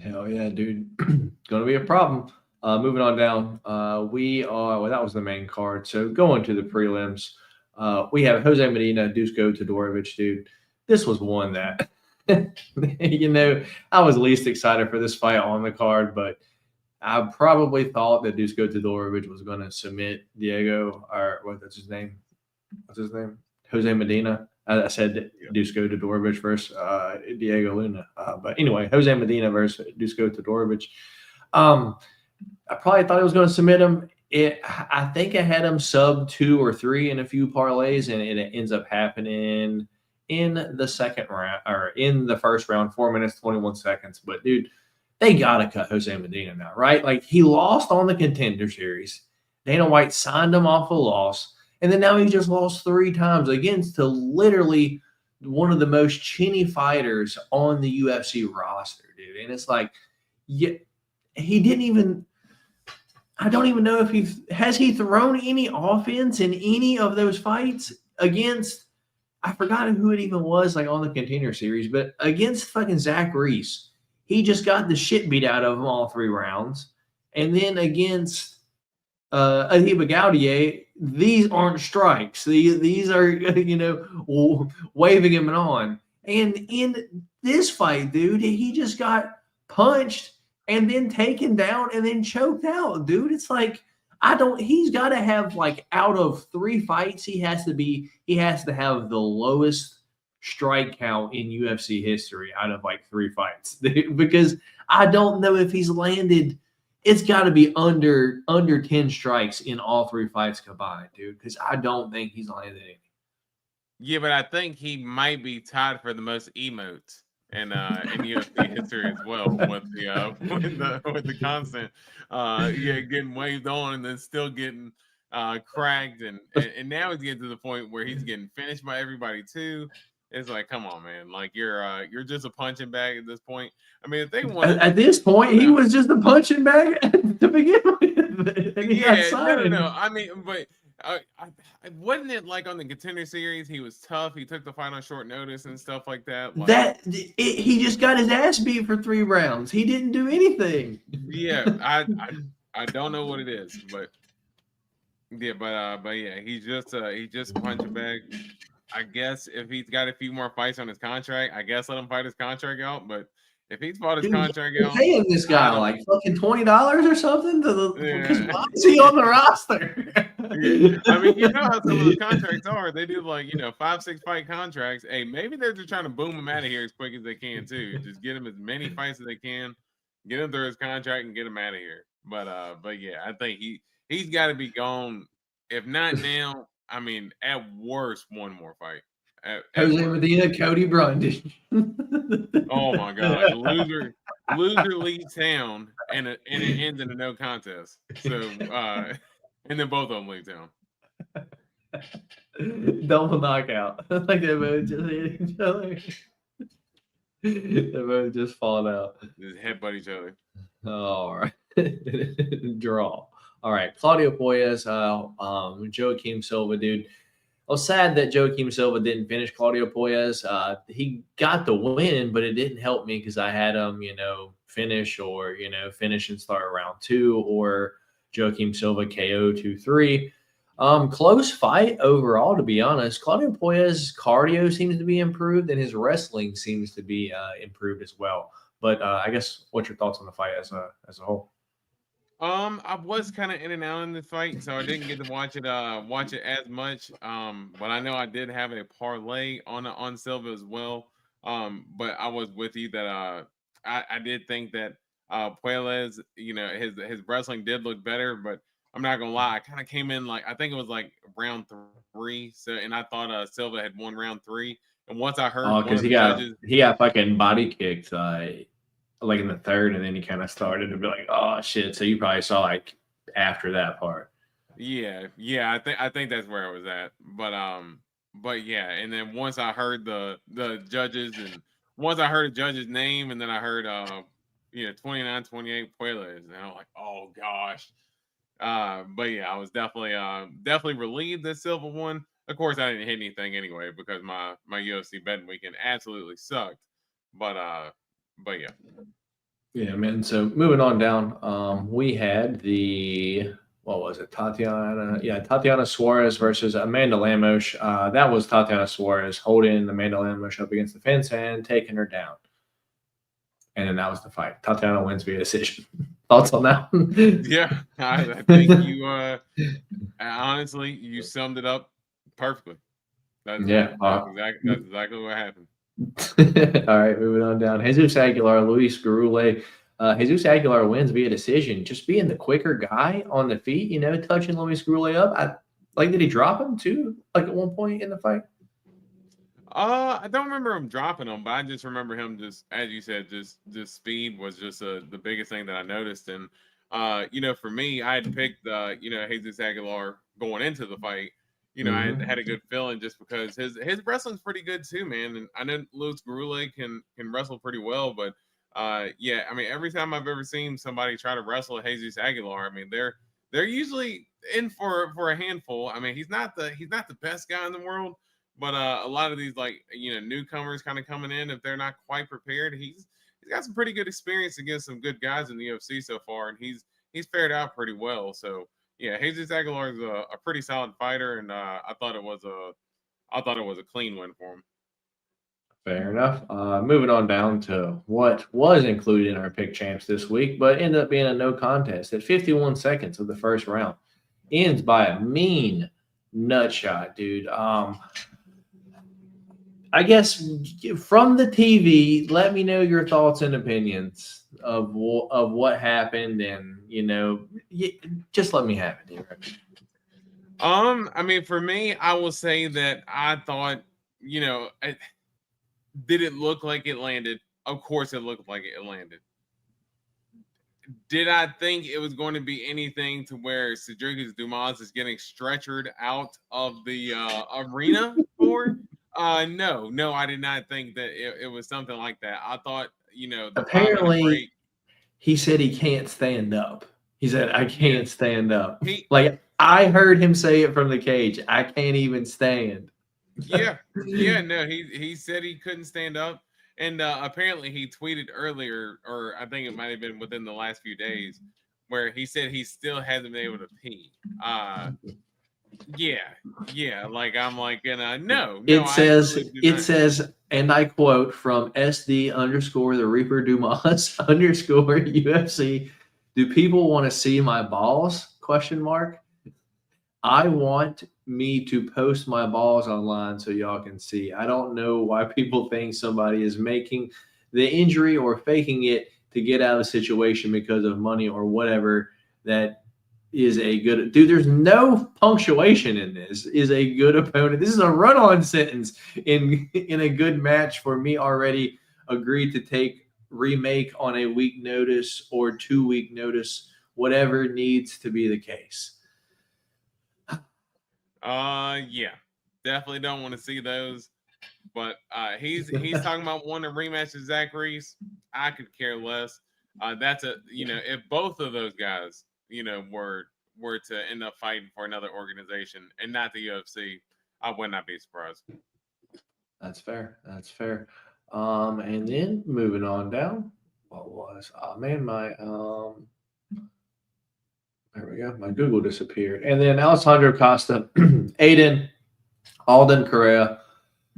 Hell yeah, dude. Gonna be a problem. Moving on down, that was the main card. So going to the prelims, we have Jose Medina, Dusko Todorovic, dude. This was one that, I was least excited for this fight on the card, but I probably thought that Dusko Todorovic was going to submit Diego, or what's his name? Jose Medina. I said Dusko Todorovic versus Diego Luna. But anyway, Jose Medina versus Dusko Todorovic. I probably thought I was going to submit him. I think I had him sub 2 or 3 in a few parlays, and it ends up happening in the second round, or in the first round, 4 minutes, 21 seconds. But, dude, they got to cut Jose Medina now, right? Like, he lost on the Contender Series. Dana White signed him off a loss. And then now he just lost 3 times against to literally one of the most chinny fighters on the UFC roster, dude. And it's like, he didn't even – I don't even know if has he thrown any offense in any of those fights against, I forgot who it even was, like on the Contender Series, but against fucking Zach Reese, he just got the shit beat out of him all 3 rounds. And then against Ahiba Gaudier, these aren't strikes. These are, waving him on. And in this fight, dude, he just got punched and then taken down and then choked out, dude. It's like, he's got to have, like, out of 3 fights, he has to have the lowest strike count in UFC history out of like 3 fights, dude, because I don't know if he's landed. It's got to be under 10 strikes in all 3 fights combined, dude, because I don't think he's landed any. Yeah, but I think he might be tied for the most emotes in UFC history as well, with the constant getting waved on and then still getting cracked, and now he's getting to the point where he's getting finished by everybody too. It's like, come on, man! Like, you're just a punching bag at this point. I mean, if they want at this point, he was just a punching bag to begin with, and he got signed. No. I mean, but wasn't it like on the Contender Series? He was tough. He took the fight on short notice and stuff like that. Like, he just got his ass beat for 3 rounds. He didn't do anything. Yeah, I don't know what it is, but yeah, he's just a punching bag. I guess if he's got a few more fights on his contract, I guess let him fight his contract out. But if he's fought his contract out, paying this guy like fucking $20 or something because why is he on the roster? I mean, you know how some of the contracts are. They do like 5-6 fight contracts. Hey, maybe they're just trying to boom him out of here as quick as they can too. Just get him as many fights as they can, get him through his contract, and get him out of here. But yeah, I think he's got to be gone. If not now, I mean, at worst, 1 more fight. Jose Medina, Cody Brundage. Oh my God, loser leaves town, and it ends in a no contest. So, and then both of them leave town. Double knockout. Like they both just hit each other. They both just falling out. Just headbutt each other. All right. Draw. All right. Claudio Poyes, Joaquim Silva, dude. I was sad that Joaquim Silva didn't finish Claudio Poyes. He got the win, but it didn't help me because I had him, finish and start round 2, or Joaquim Silva KO 2-3. Close fight overall, to be honest. Claudio Poyes' cardio seems to be improved, and his wrestling seems to be improved as well. But I guess, what's your thoughts on the fight as a whole? I was kind of in and out in the fight, so I didn't get to watch it as much. But I know I did have a parlay on Silva as well. But I was with you that I did think that Puelles, his wrestling did look better, but I'm not gonna lie, I kind of came in like, I think it was like round 3, so, and I thought Silva had won round 3, and once I heard because he got fucking body kicked like in the 3rd, and then he kind of started to be like, oh shit. So you probably saw like after that part. Yeah, I think that's where I was at. But yeah, and then once I heard the judges, and once I heard the judge's name, and then I heard 29-28 Puelles, and I'm like, oh gosh. But yeah, I was definitely relieved that Silva won. Of course, I didn't hit anything anyway because my UFC betting weekend absolutely sucked. But yeah. Yeah, man. So moving on down, we had what was it? Tatiana Suarez versus Amanda Lemos. That was Tatiana Suarez holding Amanda Lemos up against the fence and taking her down. And then that was the fight. Tatiana wins via decision. Thoughts on that? Yeah, I think you honestly, you summed it up perfectly. That's exactly what happened. All right, moving on down. Jesus Aguilar, Luis Gurule. Jesus Aguilar wins via decision, just being the quicker guy on the feet, touching Luis Gurule up. Did he drop him too, like at one point in the fight? I don't remember him dropping him, but I just remember him just, as you said, just speed was just the biggest thing that I noticed. And for me, I had picked Jesus Aguilar going into the fight. I had a good feeling just because his wrestling's pretty good too, man. And I know Luis Gurule can wrestle pretty well, but every time I've ever seen somebody try to wrestle Jesus Aguilar, I mean, they're they're usually in for a handful. I mean, he's not the best guy in the world, but a lot of these like newcomers kind of coming in, if they're not quite prepared, he's got some pretty good experience against some good guys in the UFC so far, and he's fared out pretty well. So yeah, Jesus Aguilar is a pretty solid fighter, and I thought it was a clean win for him. Fair enough. Moving on down to what was included in our pick champs this week, but ended up being a no contest at 51 seconds of the first round. Ends by a mean nut shot, dude. I guess from the TV, let me know your thoughts and opinions of what happened, and just let me have it, dude. I mean, for me, I will say that I thought, did it look like it landed? Of course, it looked like it landed. Did I think it was going to be anything to where Cedric Dumas is getting stretchered out of the arena for? No, I did not think that it was something like that. I thought, the apparently he said he can't stand up. He said, I can't stand up. I heard him say it from the cage. I can't even stand. No, he said he couldn't stand up. And apparently he tweeted earlier, or I think it might have been within the last few days, where he said he still hasn't been able to pee. Like I'm like, no. It says, and I quote from SD_the Reaper Dumas _UFC. Do people want to see my balls? ? I want me to post my balls online so y'all can see. I don't know why people think somebody is making the injury or faking it to get out of the situation because of money or whatever. That is a good dude. There's no punctuation in this. Is a good opponent. This is a run-on sentence in a good match for me already. Agreed to take remake on a week notice or 2 week notice, whatever needs to be the case. Yeah, definitely don't want to see those. But he's talking about wanting a rematch with Zach Reese. I could care less. That's if both of those guys, were to end up fighting for another organization and not the UFC, I would not be surprised. That's fair. And then moving on down, there we go. My Google disappeared. And then Alessandro Costa, Alden Correa.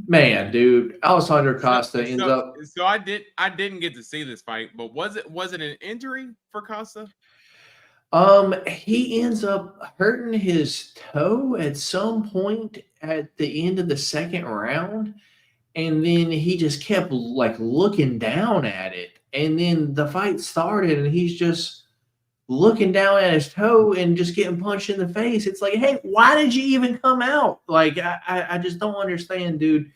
Man, dude, Alessandro Costa ends up. So I didn't get to see this fight, but was it an injury for Costa? He ends up hurting his toe at some point at the end of the second round, and then he just kept like looking down at it, and then the fight started, and he's just looking down at his toe and just getting punched in the face. It's like, hey, why did you even come out? Like, I just don't understand, dude.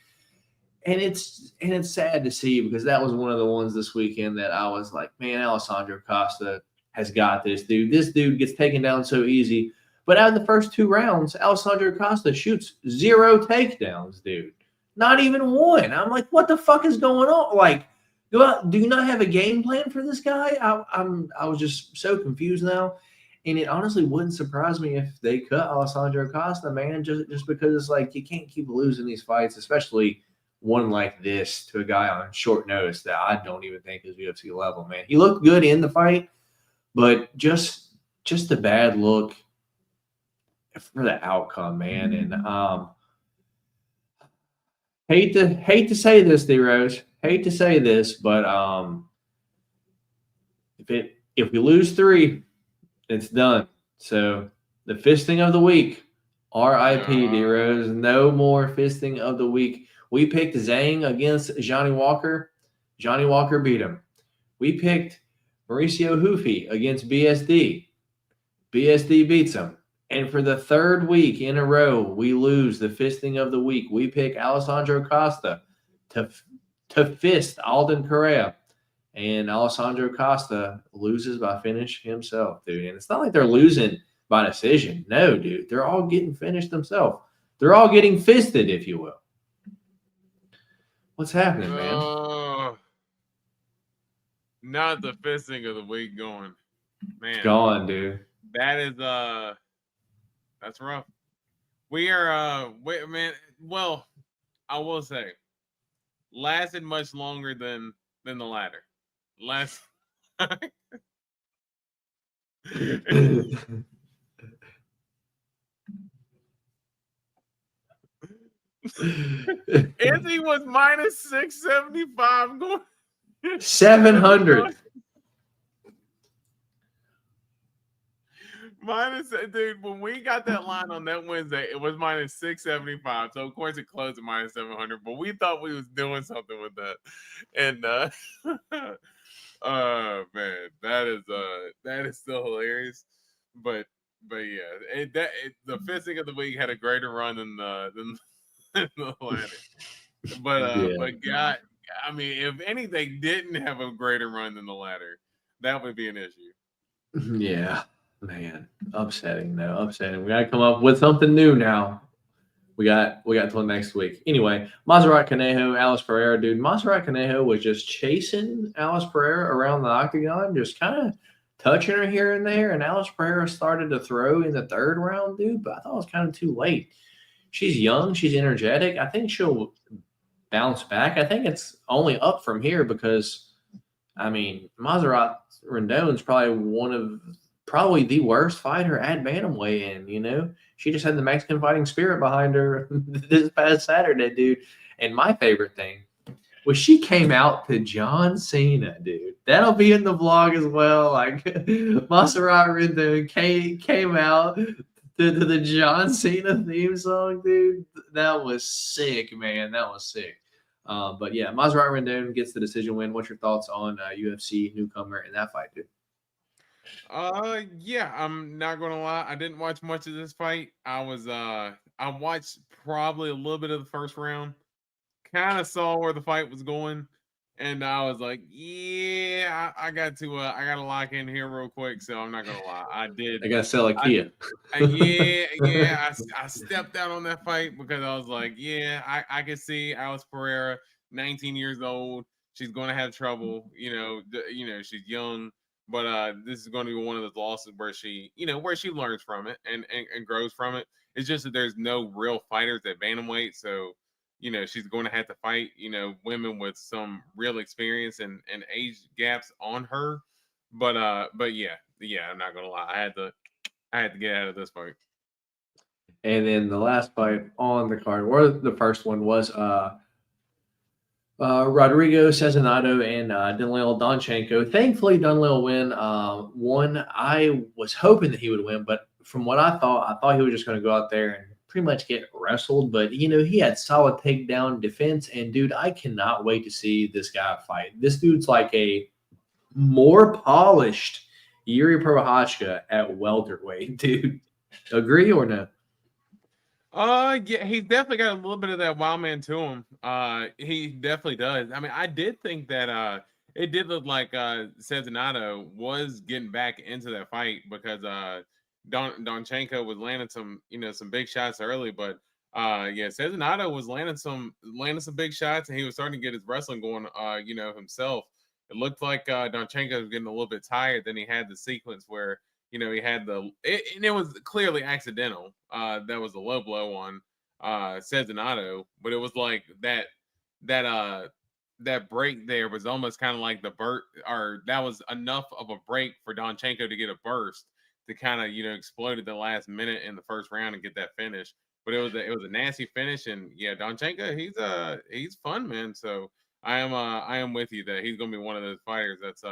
And it's sad to see, because that was one of the ones this weekend that I was like, man, Alessandro Costa has got this, dude. This dude gets taken down so easy. But out of the first 2 rounds, Alessandro Costa shoots 0 takedowns, dude. Not even one. I'm like, what the fuck is going on? Like, do you not have a game plan for this guy? I was just so confused now. And it honestly wouldn't surprise me if they cut Alessandro Costa, man, just because it's like you can't keep losing these fights, especially one like this to a guy on short notice that I don't even think is UFC level, man. He looked good in the fight, but just a bad look for the outcome, man. And hate to say this, D-Rose. Hate to say this, but if we lose 3, it's done. So the fisting of the week, RIP, D-Rose. No more fisting of the week. We picked Zhang against Johnny Walker. Johnny Walker beat him. We picked Mauricio Hufi against BSD. BSD beats him. And for the 3rd week in a row, we lose the fisting of the week. We pick Alessandro Costa to fist Alden Correa. And Alessandro Costa loses by finish himself, dude. And it's not like they're losing by decision. No, dude. They're all getting finished themselves. They're all getting fisted, if you will. What's happening, man? Not the fisting of the week going. Man. It's gone, dude. That is that's rough. We are man. Well, I will say, lasted much longer than the latter. Last. Izzy was minus 675 going 700. Minus, dude, when we got that line on that Wednesday, it was minus 675. So of course it closed at minus 700, but we thought we was doing something with that. And oh man, that is still hilarious. But yeah, the fisting of the week had a greater run than the latter. But God, I mean, if anything didn't have a greater run than the latter, that would be an issue. Yeah, man, upsetting though, upsetting. We got to come up with something new now. We got till next week. Anyway, Maserati Conejo, Alice Pereira, dude. Maserati Conejo was just chasing Alice Pereira around the octagon, just kind of touching her here and there. And Alice Pereira started to throw in the third round, dude, but I thought it was kind of too late. She's young, she's energetic. I think she'll bounce back. I think it's only up from here because, I mean, Maserati Rendon's probably the worst fighter at bantamweight, and you know she just had the Mexican fighting spirit behind her this past Saturday, dude. And my favorite thing was she came out to John Cena, dude. That'll be in the vlog as well. Like Maserati Rendon came out to the John Cena theme song, dude. That was sick, man. That was sick. But yeah, Maserati Rendon gets the decision win. What's your thoughts on UFC newcomer in that fight, dude? Yeah, I'm not gonna lie. I didn't watch much of this fight. I watched probably a little bit of the first round, kind of saw where the fight was going, and I was like, yeah, I gotta lock in here real quick. So I'm not gonna lie, I did. I gotta sell a Kia. Yeah. I stepped out on that fight because I was like, yeah, I can see Alice Pereira, 19 years old. She's gonna have trouble. She's young. But this is going to be one of those losses where she learns from it and grows from it. It's just that there's no real fighters at bantamweight, so she's going to have to fight women with some real experience and age gaps on her. But yeah, I'm not gonna lie, I had to get out of this fight. And then the last fight on the card, or the first one, was Rodrigo Cezinado and Danilo Donchenko. Thankfully, Danilo won. I was hoping that he would win, but from what I thought he was just going to go out there and pretty much get wrestled. But, he had solid takedown defense. And, dude, I cannot wait to see this guy fight. This dude's like a more polished Yuri Prochazka at welterweight, dude. Agree or no? Yeah, he's definitely got a little bit of that wild man to him. He definitely does. I mean, I did think that it did look like Cezinado was getting back into that fight because Donchenko was landing some big shots early, but yeah, Cezinado was landing some big shots, and he was starting to get his wrestling going himself. It looked like Donchenko was getting a little bit tired. Then he had the sequence where he had and it was clearly accidental. That was a low blow on Cezinado, but it was like that break there was almost kind of like that was enough of a break for Donchenko to get a burst to kind of explode at the last minute in the first round and get that finish. But it was a nasty finish, and yeah, Donchenko, he's fun, man. So I am with you that he's gonna be one of those fighters that's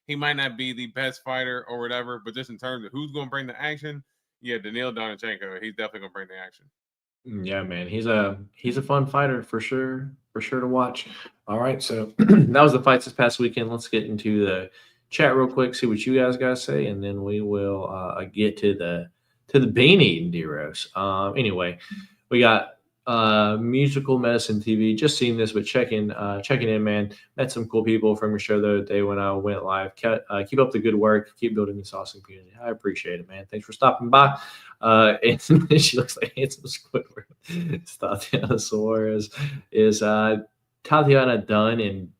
he might not be the best fighter or whatever, but just in terms of who's going to bring the action, yeah, Danilo Donchenko, he's definitely going to bring the action. Yeah, man, he's a fun fighter for sure to watch. All right, so that was the fights this past weekend. Let's get into the chat real quick, see what you guys got to say, and then we will get to the bean eating D-Rose. Anyway, we got Musical Medicine TV. Just seen this, but checking in, man. Met some cool people from your show the other day when I went live. Keep up the good work. Keep building this awesome community. I appreciate it, man. Thanks for stopping by. And she looks like handsome Squidward. Tatiana Suarez is Tatiana Dunn and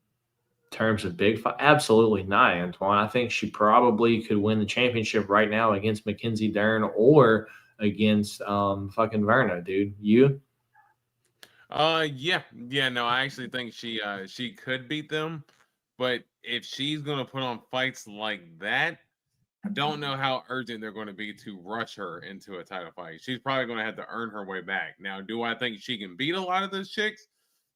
terms of big fight, absolutely not, Antoine. I think she probably could win the championship right now against Mackenzie Dern or against fucking Verna, dude. You? Yeah, no, I actually think she could beat them, but if she's gonna put on fights like that, I don't know how urgent they're going to be to rush her into a title fight. She's probably going to have to earn her way back. Now, do I think she can beat a lot of those chicks?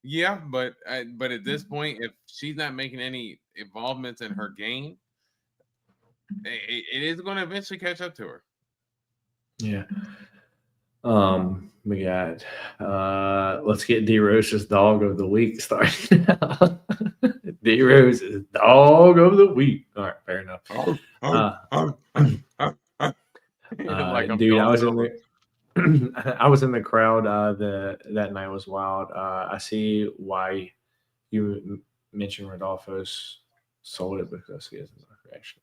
Yeah, but at this point, if she's not making any involvements in her game, it is going to eventually catch up to her. Yeah. We got let's get D Rose's dog of the week started. D Rose's dog of the week. All right, fair enough. Like I'm Dude, I going was in over. the I was in the crowd. That night was wild. I see why you mentioned Rodolfo's sold it because he has no reaction.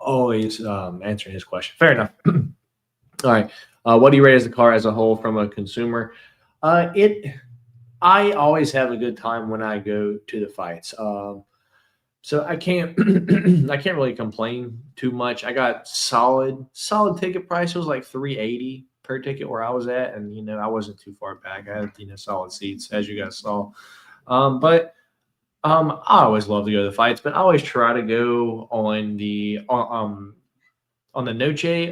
Oh, he's answering his question. Fair enough. All right. What do you rate as the car as a whole from a consumer? I always have a good time when I go to the fights. So I can't I can't really complain too much. I got solid ticket price. It was like $380 per ticket where I was at, and I wasn't too far back. I had solid seats as you guys saw. But I always love to go to the fights, but I always try to go on the Noche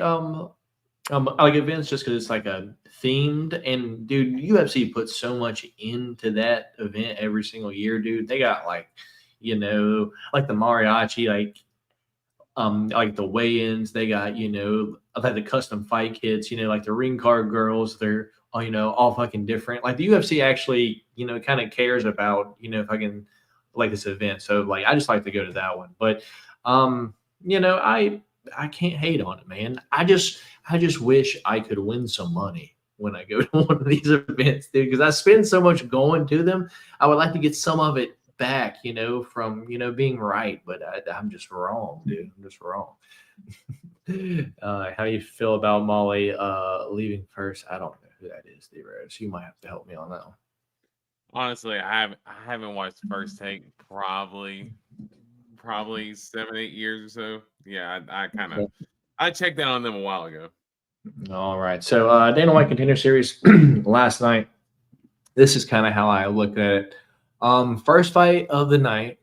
like events just because it's like a themed, and dude, UFC puts so much into that event every single year, dude. They got like like the mariachi, like the weigh-ins. They got like the custom fight kits, like the ring card girls. They're all fucking different. Like the UFC actually kind of cares about fucking like this event. So like I just like to go to that one, but I can't hate on it, man. I just wish I could win some money when I go to one of these events, dude, because I spend so much going to them. I would like to get some of it back, from being right, but I'm just wrong, dude. I'm just wrong. How do you feel about Molly leaving first? I don't know who that is, D-Rose. You might have to help me on that one. Honestly, I haven't watched First Take probably 7-8 years or so. Yeah, I checked that on them a while ago. All right. So Dana White Contender Series last night. This is kind of how I looked at it. First fight of the night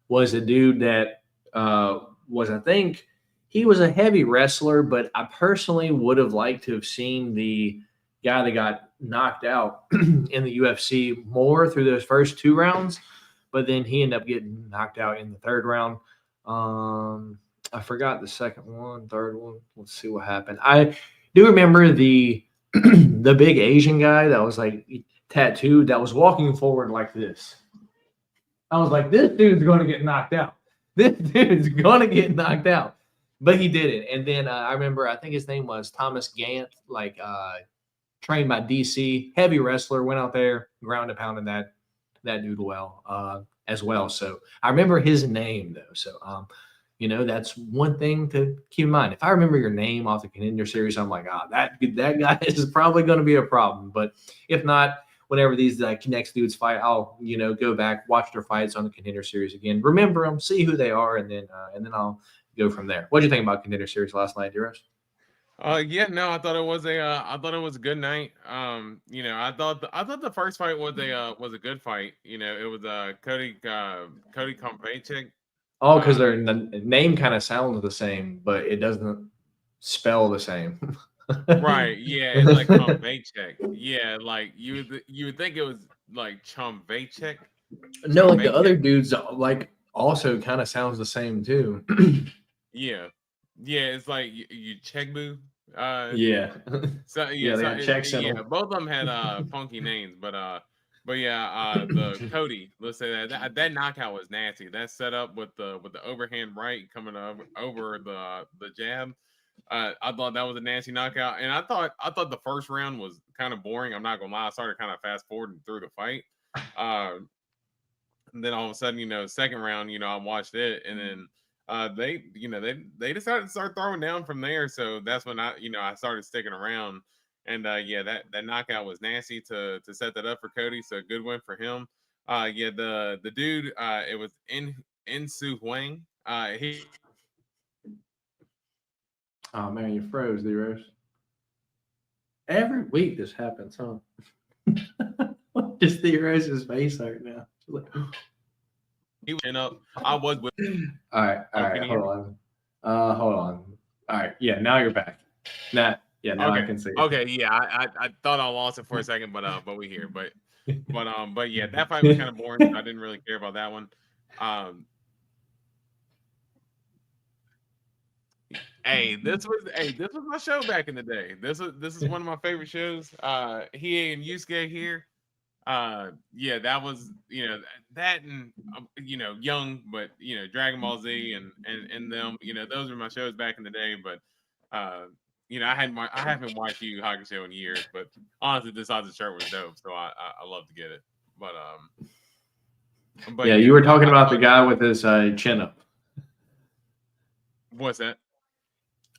was a dude that was, I think, he was a heavy wrestler, but I personally would have liked to have seen the guy that got knocked out in the UFC more through those first 2 rounds, but then he ended up getting knocked out in the 3rd round. I forgot the second one, third one. Let's see what happened. I do remember the the big Asian guy that was like tattooed that was walking forward like this. I was like, this dude's going to get knocked out. This dude's going to get knocked out. But he didn't. And then I remember, I think his name was Thomas Gant, like trained by DC, heavy wrestler, went out there, ground and pounded that dude well as well. So I remember his name, though. So, that's one thing to keep in mind. If I remember your name off the Contender Series, I'm like, that guy is probably going to be a problem. But if not, whenever these next dudes fight, I'll go back, watch their fights on the Contender Series again, remember them, see who they are, and then I'll go from there. What do you think about Contender Series last night, Duros? Yeah, no, I thought it was a good night. I thought the first fight was a good fight. It was Cody Kompachek. Oh, because their name kind of sounds the same, but it doesn't spell the same. Right, yeah, it's like Kompachek. Yeah, like you would think it was like Chumvachek. No, like the other dudes like also kind of sounds the same too. Yeah, it's like you Chegbu. Yeah. So Yeah, they had checks in them. both of them had funky names, but yeah, the Cody, let's say that knockout was nasty. That set up with the overhand right coming over the jab. I thought that was a nasty knockout, and I thought the first round was kind of boring. I'm not gonna lie, I started kind of fast forwarding through the fight. And then all of a sudden, second round, I watched it, and then they decided to start throwing down from there. So that's when I started sticking around. And yeah, that knockout was nasty to set that up for Cody. So good win for him. Yeah, the dude, it was Insu Huang. He Oh man, you froze, D-Rose. Every week this happens, huh? Just D-Rose's face right now. She's like, was chin up. I was with. all right, Oh, can you hear hold me? on. Hold on. All right, yeah, now you're back. Now I Okay. can see it. Okay. Yeah. I thought I lost it for a second, but we here. But yeah, that fight was kind of boring. So I didn't really care about that one. This was my show back in the day. This is one of my favorite shows. He and Yusuke here. Yeah, that was that and Young, but Dragon Ball Z and them. Those were my shows back in the day. But I haven't watched Yu Yu Hakusho in years. But honestly, this Ozzy shirt was dope, so I love to get it. But yeah, you were talking about the guy with his chin up. What's that?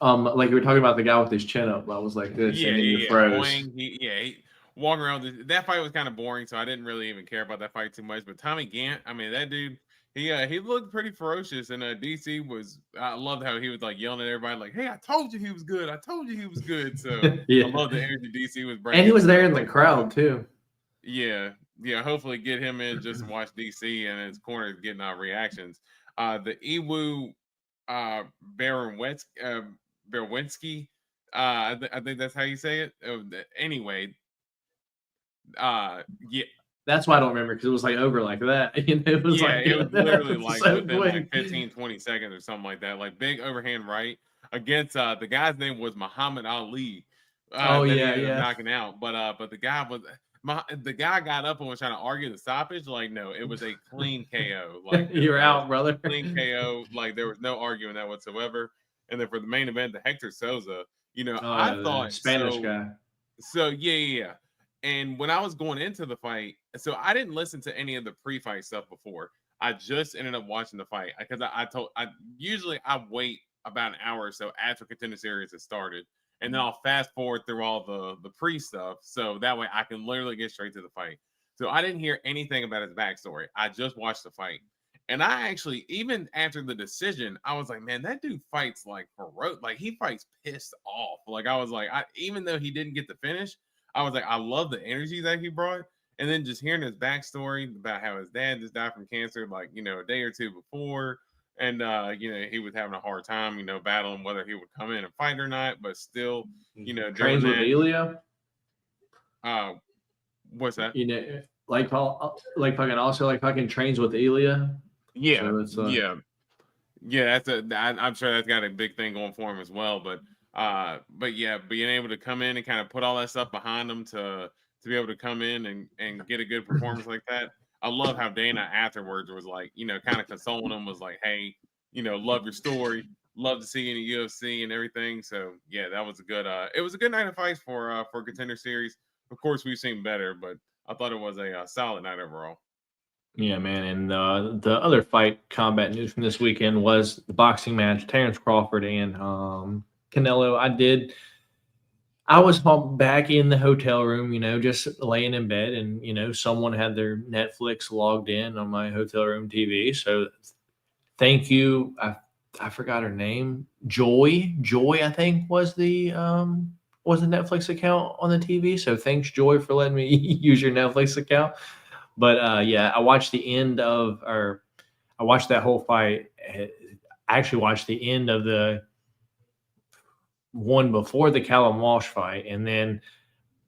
Like you were talking about the guy with his chin up. I was like this, and then you froze. He walking around. That fight was kind of boring, so I didn't really even care about that fight too much. But Tommy Gant, I mean, that dude, he looked pretty ferocious. And DC was, I loved how he was like yelling at everybody, like, "Hey, I told you he was good. I told you he was good." So Yeah. I love the energy DC was bringing. And he was there in the crowd too. Yeah. Hopefully get him in just to watch DC and his corner getting our reactions. The Iwu Berwinski. I think that's how you say it. Anyway, yeah. That's why I don't remember, because it was like over like that. It was it was literally like so within quick. like 15, 20 seconds or something like that. Like big overhand right against the guy's name was Muhammad Ali. Oh that he yeah, ended up yeah. knocking out. But the guy got up and was trying to argue the stoppage. Like, no, it was a clean KO. Like You're out, brother. Clean KO. Like there was no arguing that whatsoever. And then for the main event, the Hector Souza, I thought Spanish guy. So yeah. And when I was going into the fight, so I didn't listen to any of the pre-fight stuff before. I just ended up watching the fight because I usually wait about an hour or so after Contender Series has started, and then I'll fast forward through all the pre stuff, so that way I can literally get straight to the fight. So I didn't hear anything about his backstory. I just watched the fight. And I actually, even after the decision, I was like, man, that dude fights like ferocious. Like he fights pissed off. Like I was like, even though he didn't get the finish, I was like, I love the energy that he brought. And then just hearing his backstory about how his dad just died from cancer, like, a day or two before. And, he was having a hard time, battling whether he would come in and fight or not. But still, Trains with Elia. What's that? Like fucking trains with Elia. Yeah, so it's, yeah. I'm sure that's got a big thing going for him as well. But yeah, being able to come in and kind of put all that stuff behind him to be able to come in and get a good performance like that. I love how Dana afterwards was like, kind of consoling him, was like, hey, love your story, love to see you in the UFC and everything. So yeah, that was a good it was a good night of fights for Contender Series. Of course, we've seen better, but I thought it was a solid night overall. Yeah, man. And the other fight combat news from this weekend was the boxing match, Terrence Crawford and Canelo. I was back in the hotel room, just laying in bed, and, someone had their Netflix logged in on my hotel room TV. So thank you. I forgot her name. Joy, I think was the Netflix account on the TV. So thanks, Joy, for letting me use your Netflix account. But yeah, I watched that whole fight. I actually watched the end of the one before the Callum Walsh fight, and then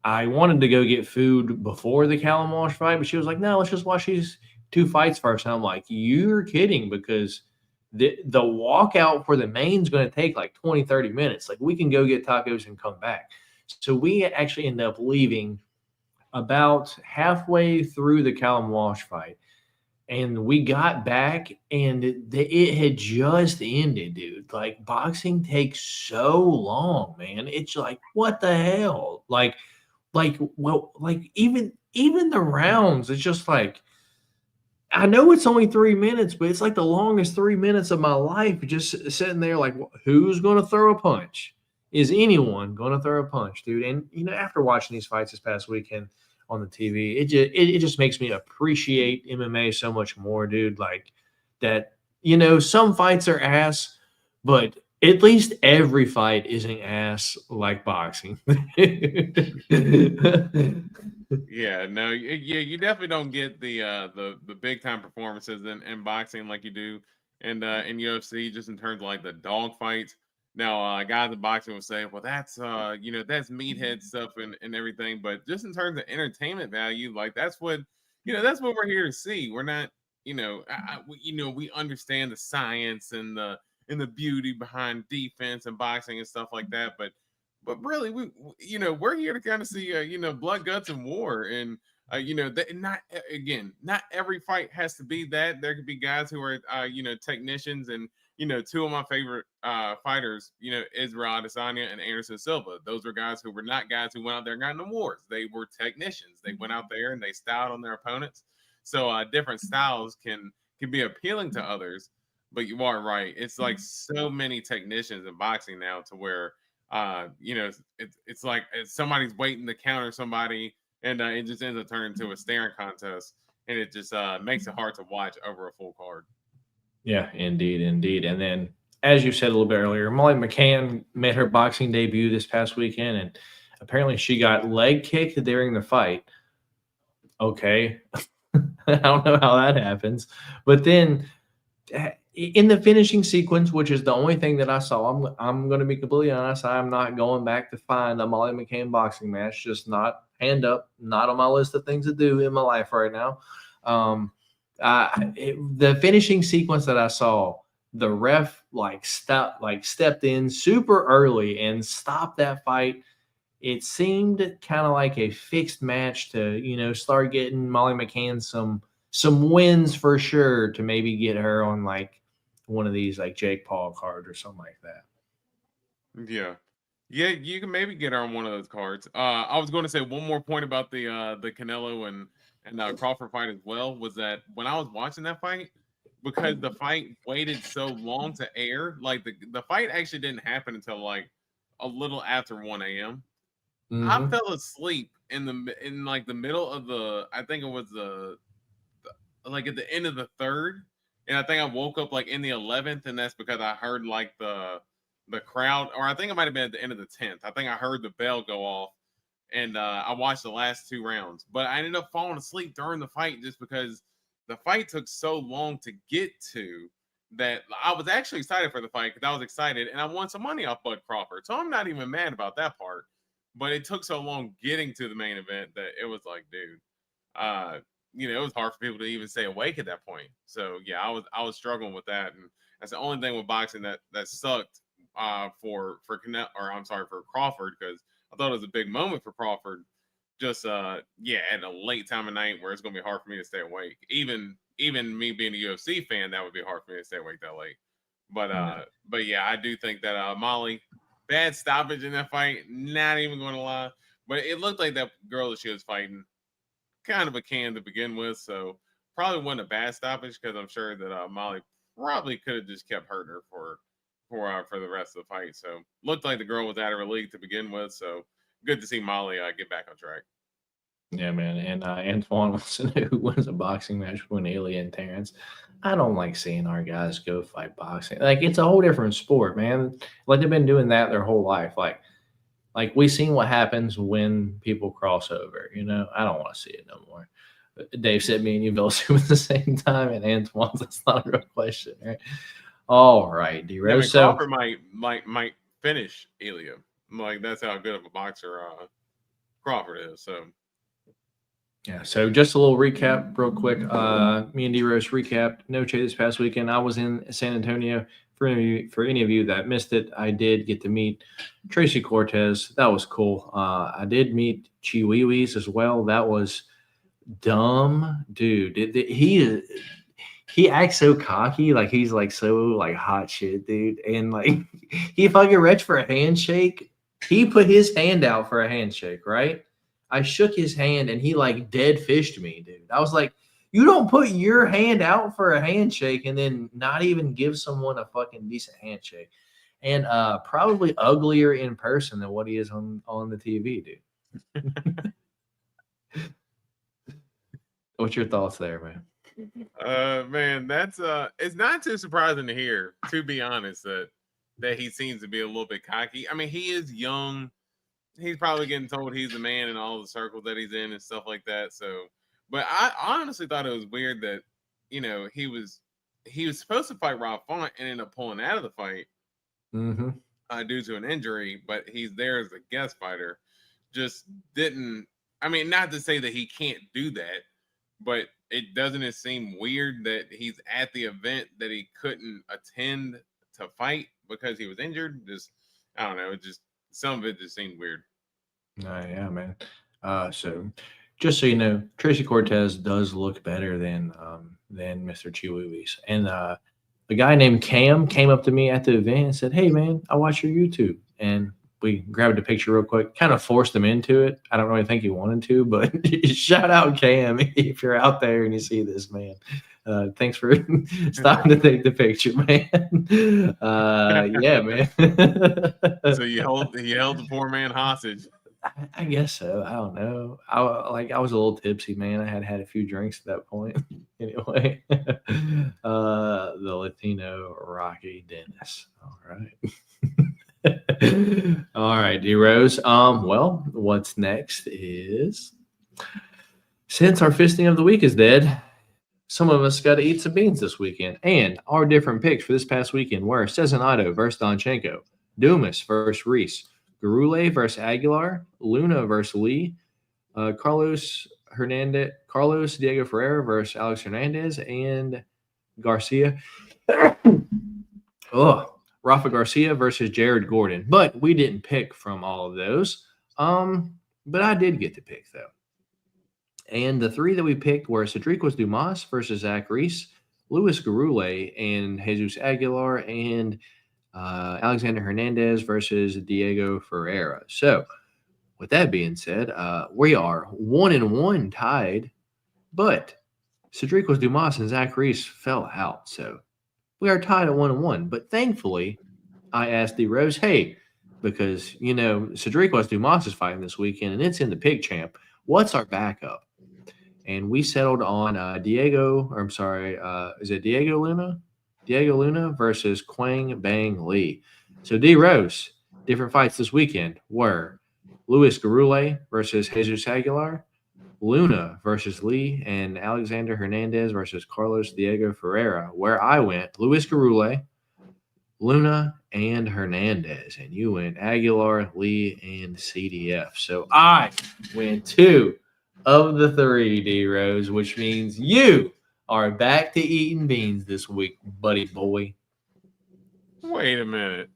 I wanted to go get food before the Callum Walsh fight, but she was like, "No, let's just watch these two fights first." And I'm like, "You're kidding," because the walkout for the main's going to take like 20, 30 minutes. Like we can go get tacos and come back. So we actually end up leaving about halfway through the Callum Walsh fight. And we got back and it had just ended, dude. Like boxing takes so long, man. It's like, what the hell? Even the rounds, it's just like, I know it's only 3 minutes, but it's like the longest 3 minutes of my life, just sitting there like, who's going to throw a punch? Is anyone going to throw a punch, dude? And, after watching these fights this past weekend on the TV, it just makes me appreciate MMA so much more, dude. Like that you know, some fights are ass, but at least every fight isn't ass like boxing. Yeah, no, yeah, you definitely don't get the big time performances in boxing like you do in UFC, just in terms of like the dog fights. Now, guys in boxing will say, well, that's that's meathead stuff and everything, but just in terms of entertainment value, like that's what we're here to see. We're not, we understand the science and the beauty behind defense and boxing and stuff like that, but really we're here to kind of see blood, guts, and war. And not again, not every fight has to be that. There could be guys who are technicians. And two of my favorite fighters, Israel Adesanya and Anderson Silva. Those were guys who were not guys who went out there and got in awards. They were technicians. They went out there and they styled on their opponents. So different styles can be appealing to others. But you are right, it's like so many technicians in boxing now, to where it's like somebody's waiting to counter somebody, and it just ends up turning into a staring contest, and it just makes it hard to watch over a full card. Yeah, indeed, indeed. And then, as you said a little bit earlier, Molly McCann made her boxing debut this past weekend, and apparently she got leg kicked during the fight. Okay. I don't know how that happens. But then in the finishing sequence, which is the only thing that I saw, I'm going to be completely honest. I'm not going back to find a Molly McCann boxing match. Just not hand up, not on my list of things to do in my life right now. The finishing sequence that I saw, the ref stepped in super early and stopped that fight. It seemed kind of like a fixed match to, start getting Molly McCann some wins for sure, to maybe get her on like one of these like Jake Paul cards or something like that. Yeah. Yeah, you can maybe get her on one of those cards. I was going to say one more point about the Canelo and Crawford fight as well, was that when I was watching that fight, because the fight waited so long to air, like the fight actually didn't happen until like a little after 1 a.m. I fell asleep in like the middle of I think it was like at the end of the third, and I think I woke up like in the 11th, and that's because I heard like the crowd, or I think it might have been at the end of the 10th. I think I heard the bell go off, and I watched the last 2 rounds, but I ended up falling asleep during the fight just because the fight took so long to get to, that I was actually excited for the fight because I was excited and I won some money off Bud Crawford. So I'm not even mad about that part. But it took so long getting to the main event that it was like, dude, it was hard for people to even stay awake at that point. So yeah, I was struggling with that, and that's the only thing with boxing that sucked for Crawford, because I thought it was a big moment for Crawford. Just at a late time of night where it's gonna be hard for me to stay awake. Even me being a UFC fan, that would be hard for me to stay awake that late. But yeah, I do think that Molly, bad stoppage in that fight, not even going to lie. But it looked like that girl that she was fighting, kind of a can to begin with. So probably wasn't a bad stoppage, because I'm sure that Molly probably could have just kept hurting her for the rest of the fight. So looked like the girl was out of her league to begin with. So good to see Molly get back on track. Yeah, man. And Antoine wants to know who wins a boxing match between Ilya and Terrence. I don't like seeing our guys go fight boxing. Like, it's a whole different sport, man. Like, they've been doing that their whole life. Like we've seen what happens when people cross over. I don't want to see it no more. Dave said me and you both at the same time, and Antoine's, that's not a real question, right? All right, D-Rose. Yeah, Crawford might finish Ilya. Like, that's how good of a boxer Crawford is. So yeah, so just a little recap real quick. Me and D-Rose recapped Noche this past weekend. I was in San Antonio. For any of you that missed it, I did get to meet Tracy Cortez. That was cool. I did meet Chiwiwis as well. That was dumb. Dude, he acts so cocky, like he's like so like hot shit, dude. And like he fucking reached for a handshake. He put his hand out for a handshake, right? I shook his hand and he like dead fished me, dude. I was like, you don't put your hand out for a handshake and then not even give someone a fucking decent handshake. And probably uglier in person than what he is on the TV, dude. What's your thoughts there, man? Man, that's it's not too surprising to hear, to be honest, that he seems to be a little bit cocky. I mean, he is young. He's probably getting told he's the man in all the circles that he's in and stuff like that. So, but I honestly thought it was weird that, he was supposed to fight Rob Font and ended up pulling out of the fight due to an injury, but he's there as a guest fighter. Just didn't. I mean, not to say that he can't do that, but doesn't it seem weird that he's at the event that he couldn't attend to fight because he was injured? Just, I don't know. It just, some of it just seemed weird. Yeah, man. So just so you know, Tracy Cortez does look better than Mr. Chihuahuas. And a guy named Cam came up to me at the event and said, "Hey, man, I watch your YouTube." And we grabbed a picture real quick, kind of forced him into it. I don't really think he wanted to, but shout out Cam if you're out there and you see this, man. Thanks for stopping to take the picture, man. Yeah, man. So you held the poor man hostage. I guess so. I don't know. I was a little tipsy, man. I had a few drinks at that point. Anyway, the Latino Rocky Dennis. All right. All right, D-Rose. Well, what's next is, since our fisting of the week is dead, some of us got to eat some beans this weekend. And our different picks for this past weekend were Cezinado versus Donchenko, Dumas versus Reese, Garule versus Aguilar, Luna versus Lee, Carlos Diego Ferreira versus Alex Hernandez, and Garcia. Rafa Garcia versus Jared Gordon. But we didn't pick from all of those. But I did get to pick, though. And the three that we picked were Cedricos Dumas versus Zach Reese, Luis Garule and Jesus Aguilar, and Alexander Hernandez versus Diego Ferreira. So, with that being said, we are 1-1 tied, but Cedricos Dumas and Zach Reese fell out. So, we are tied at 1-1. But thankfully, I asked D-Rose, hey, because, Cedricos Dumas is fighting this weekend, and it's in the Pig Champ. What's our backup? And we settled on Diego Luna? Diego Luna versus Quang Bang Lee. So D-Rose, different fights this weekend were Luis Garule versus Jesus Aguilar, Luna versus Lee, and Alexander Hernandez versus Carlos Diego Ferreira, where I went Luis Garule, Luna, and Hernandez. And you went Aguilar, Lee, and CDF. So I went 2 of the 3, D-Rose, which means you are back to eating beans this week, buddy boy. Wait a minute.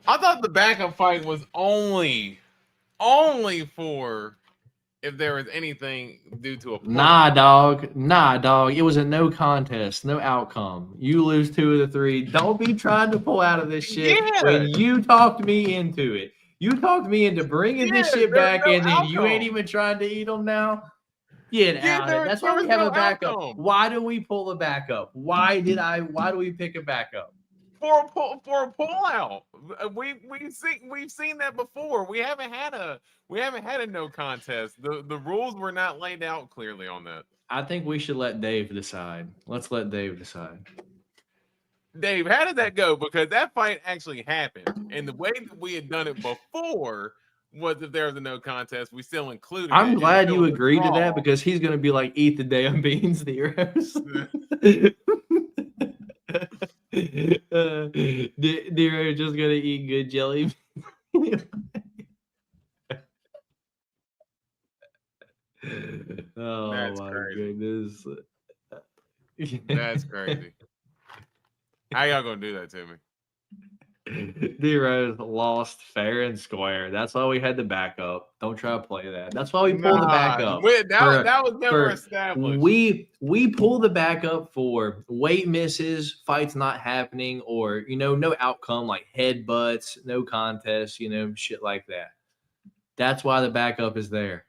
I thought the backup fight was only for if there was anything due to a point. Nah, dog. It was a no contest, no outcome. You lose 2 of the 3. Don't be trying to pull out of this shit when you talked me into it. You talked me into bringing this shit back, and then you ain't even trying to eat them now. Get out of it. That's why we have a backup. Outcome. Why do we pull a backup? Why do we pick a backup? For a pullout. We've seen that before. We haven't had a no contest. The rules were not laid out clearly on that. I think we should let Dave decide. Let's let Dave decide. Dave, how did that go? Because that fight actually happened, and the way that we had done it before was if there was a no contest, we still included. I'm glad you agreed to that, because he's gonna be like, eat the damn beans, D-Rose. D-Rose just gonna eat good jelly. Oh, that's my crazy. goodness. That's crazy. How y'all gonna do that to me? D-Rose lost fair and square. That's why we had the backup. Don't try to play that. That's why we pulled the backup. That was never established. We pull the backup for weight misses, fights not happening, or no outcome like headbutts, no contest, shit like that. That's why the backup is there.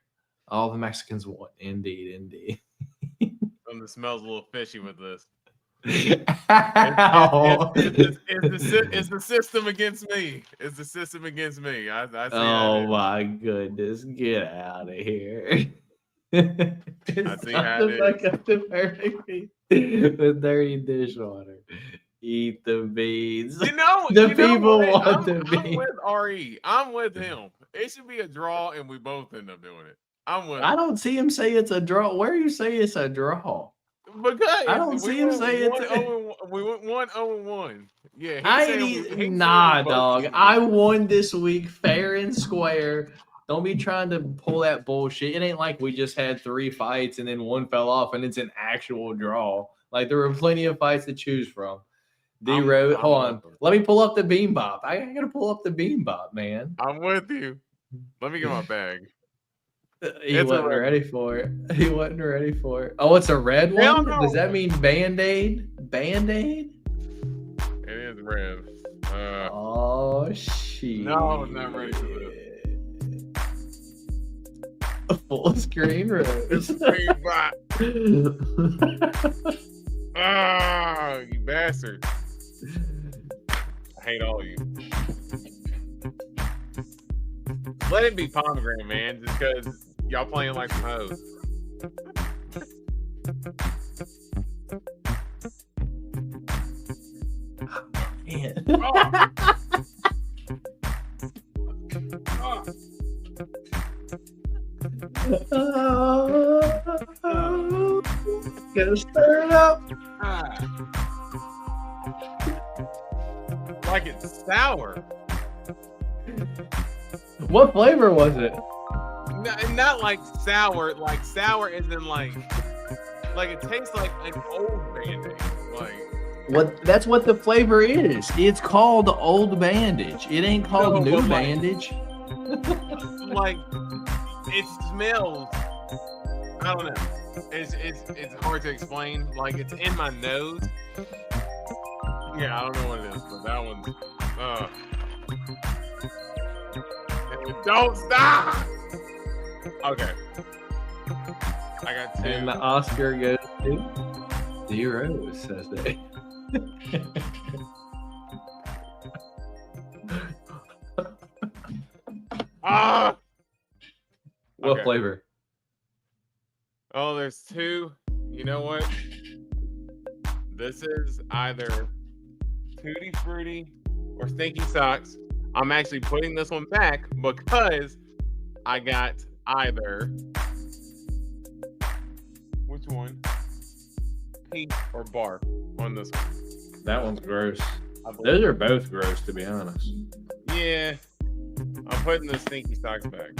All the Mexicans want. Indeed. It smells a little fishy with this. It's It's the system against me. It's the system against me. I see oh my goodness, get out of here. It's see time how to it fuck up the perfect bean with dirty dishwater. Eat the beans. You know, The you know people what? want the I'm beans. with Re. I'm with him. It should be a draw, and we both end up doing it. I'm with I him. don't see him say it's a draw. Where you say it's a draw? Because I don't see him say it's we went 1-0-1. Yeah, I he's ain't saying e- he's nah, saying we both dog. should do I it. won this week fair and square. Don't be trying to pull that bullshit. It ain't like we just had 3 fights and then one fell off and it's an actual draw. Like there were plenty of fights to choose from. D-Rose, I'm hold with on. him. Let me pull up the bean bop. I gotta pull up the bean bop, man. I'm with you. Let me get my bag. He It's a wasn't red ready for it. He wasn't ready for it. Oh, it's a red Hell one? Does that no. mean Band-Aid? Band-Aid? It is red. Oh, shit. No, I'm not ready for this. Full screen rose. Feedback. Ah, you bastard. I hate all of you. Let it be pomegranate, man, just because y'all playing like some hoes. Man. Gotta stir it up. Like it's sour. What flavor was it? Not like sour as in like it tastes like an old Band-Aid. Like What? That's what the flavor is. It's called Old Bandage. It ain't called No, New but like- Bandage. like it smells. I don't know. It's hard to explain. Like it's in my nose. Yeah, I don't know what it is, but that one's. Don't stop. Okay. I got 2. And the Oscar goes to D-Rose, says they. Ah. What Okay. flavor? Oh, there's 2. You know what? This is either Tutti Frutti or Stinky Socks. I'm actually putting this one back because I got either. Which one? Peach or barf on this one. That one's gross. I believe. Those are both gross, to be honest. Yeah. I'm putting the Stinky Socks back.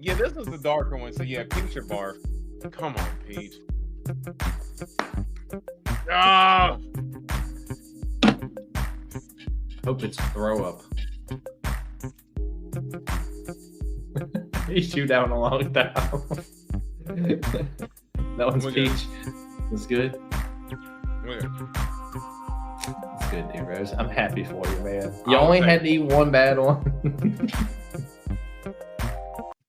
Yeah, this was the darker one. So yeah, peach or barf. Come on, Peach. Ah! Hope it's throw up. He chewed down a long time. That one's We're good. peach. That's good. Okay. That's good, D-Rose. I'm happy for you, man. You I'll only take had to eat one bad one.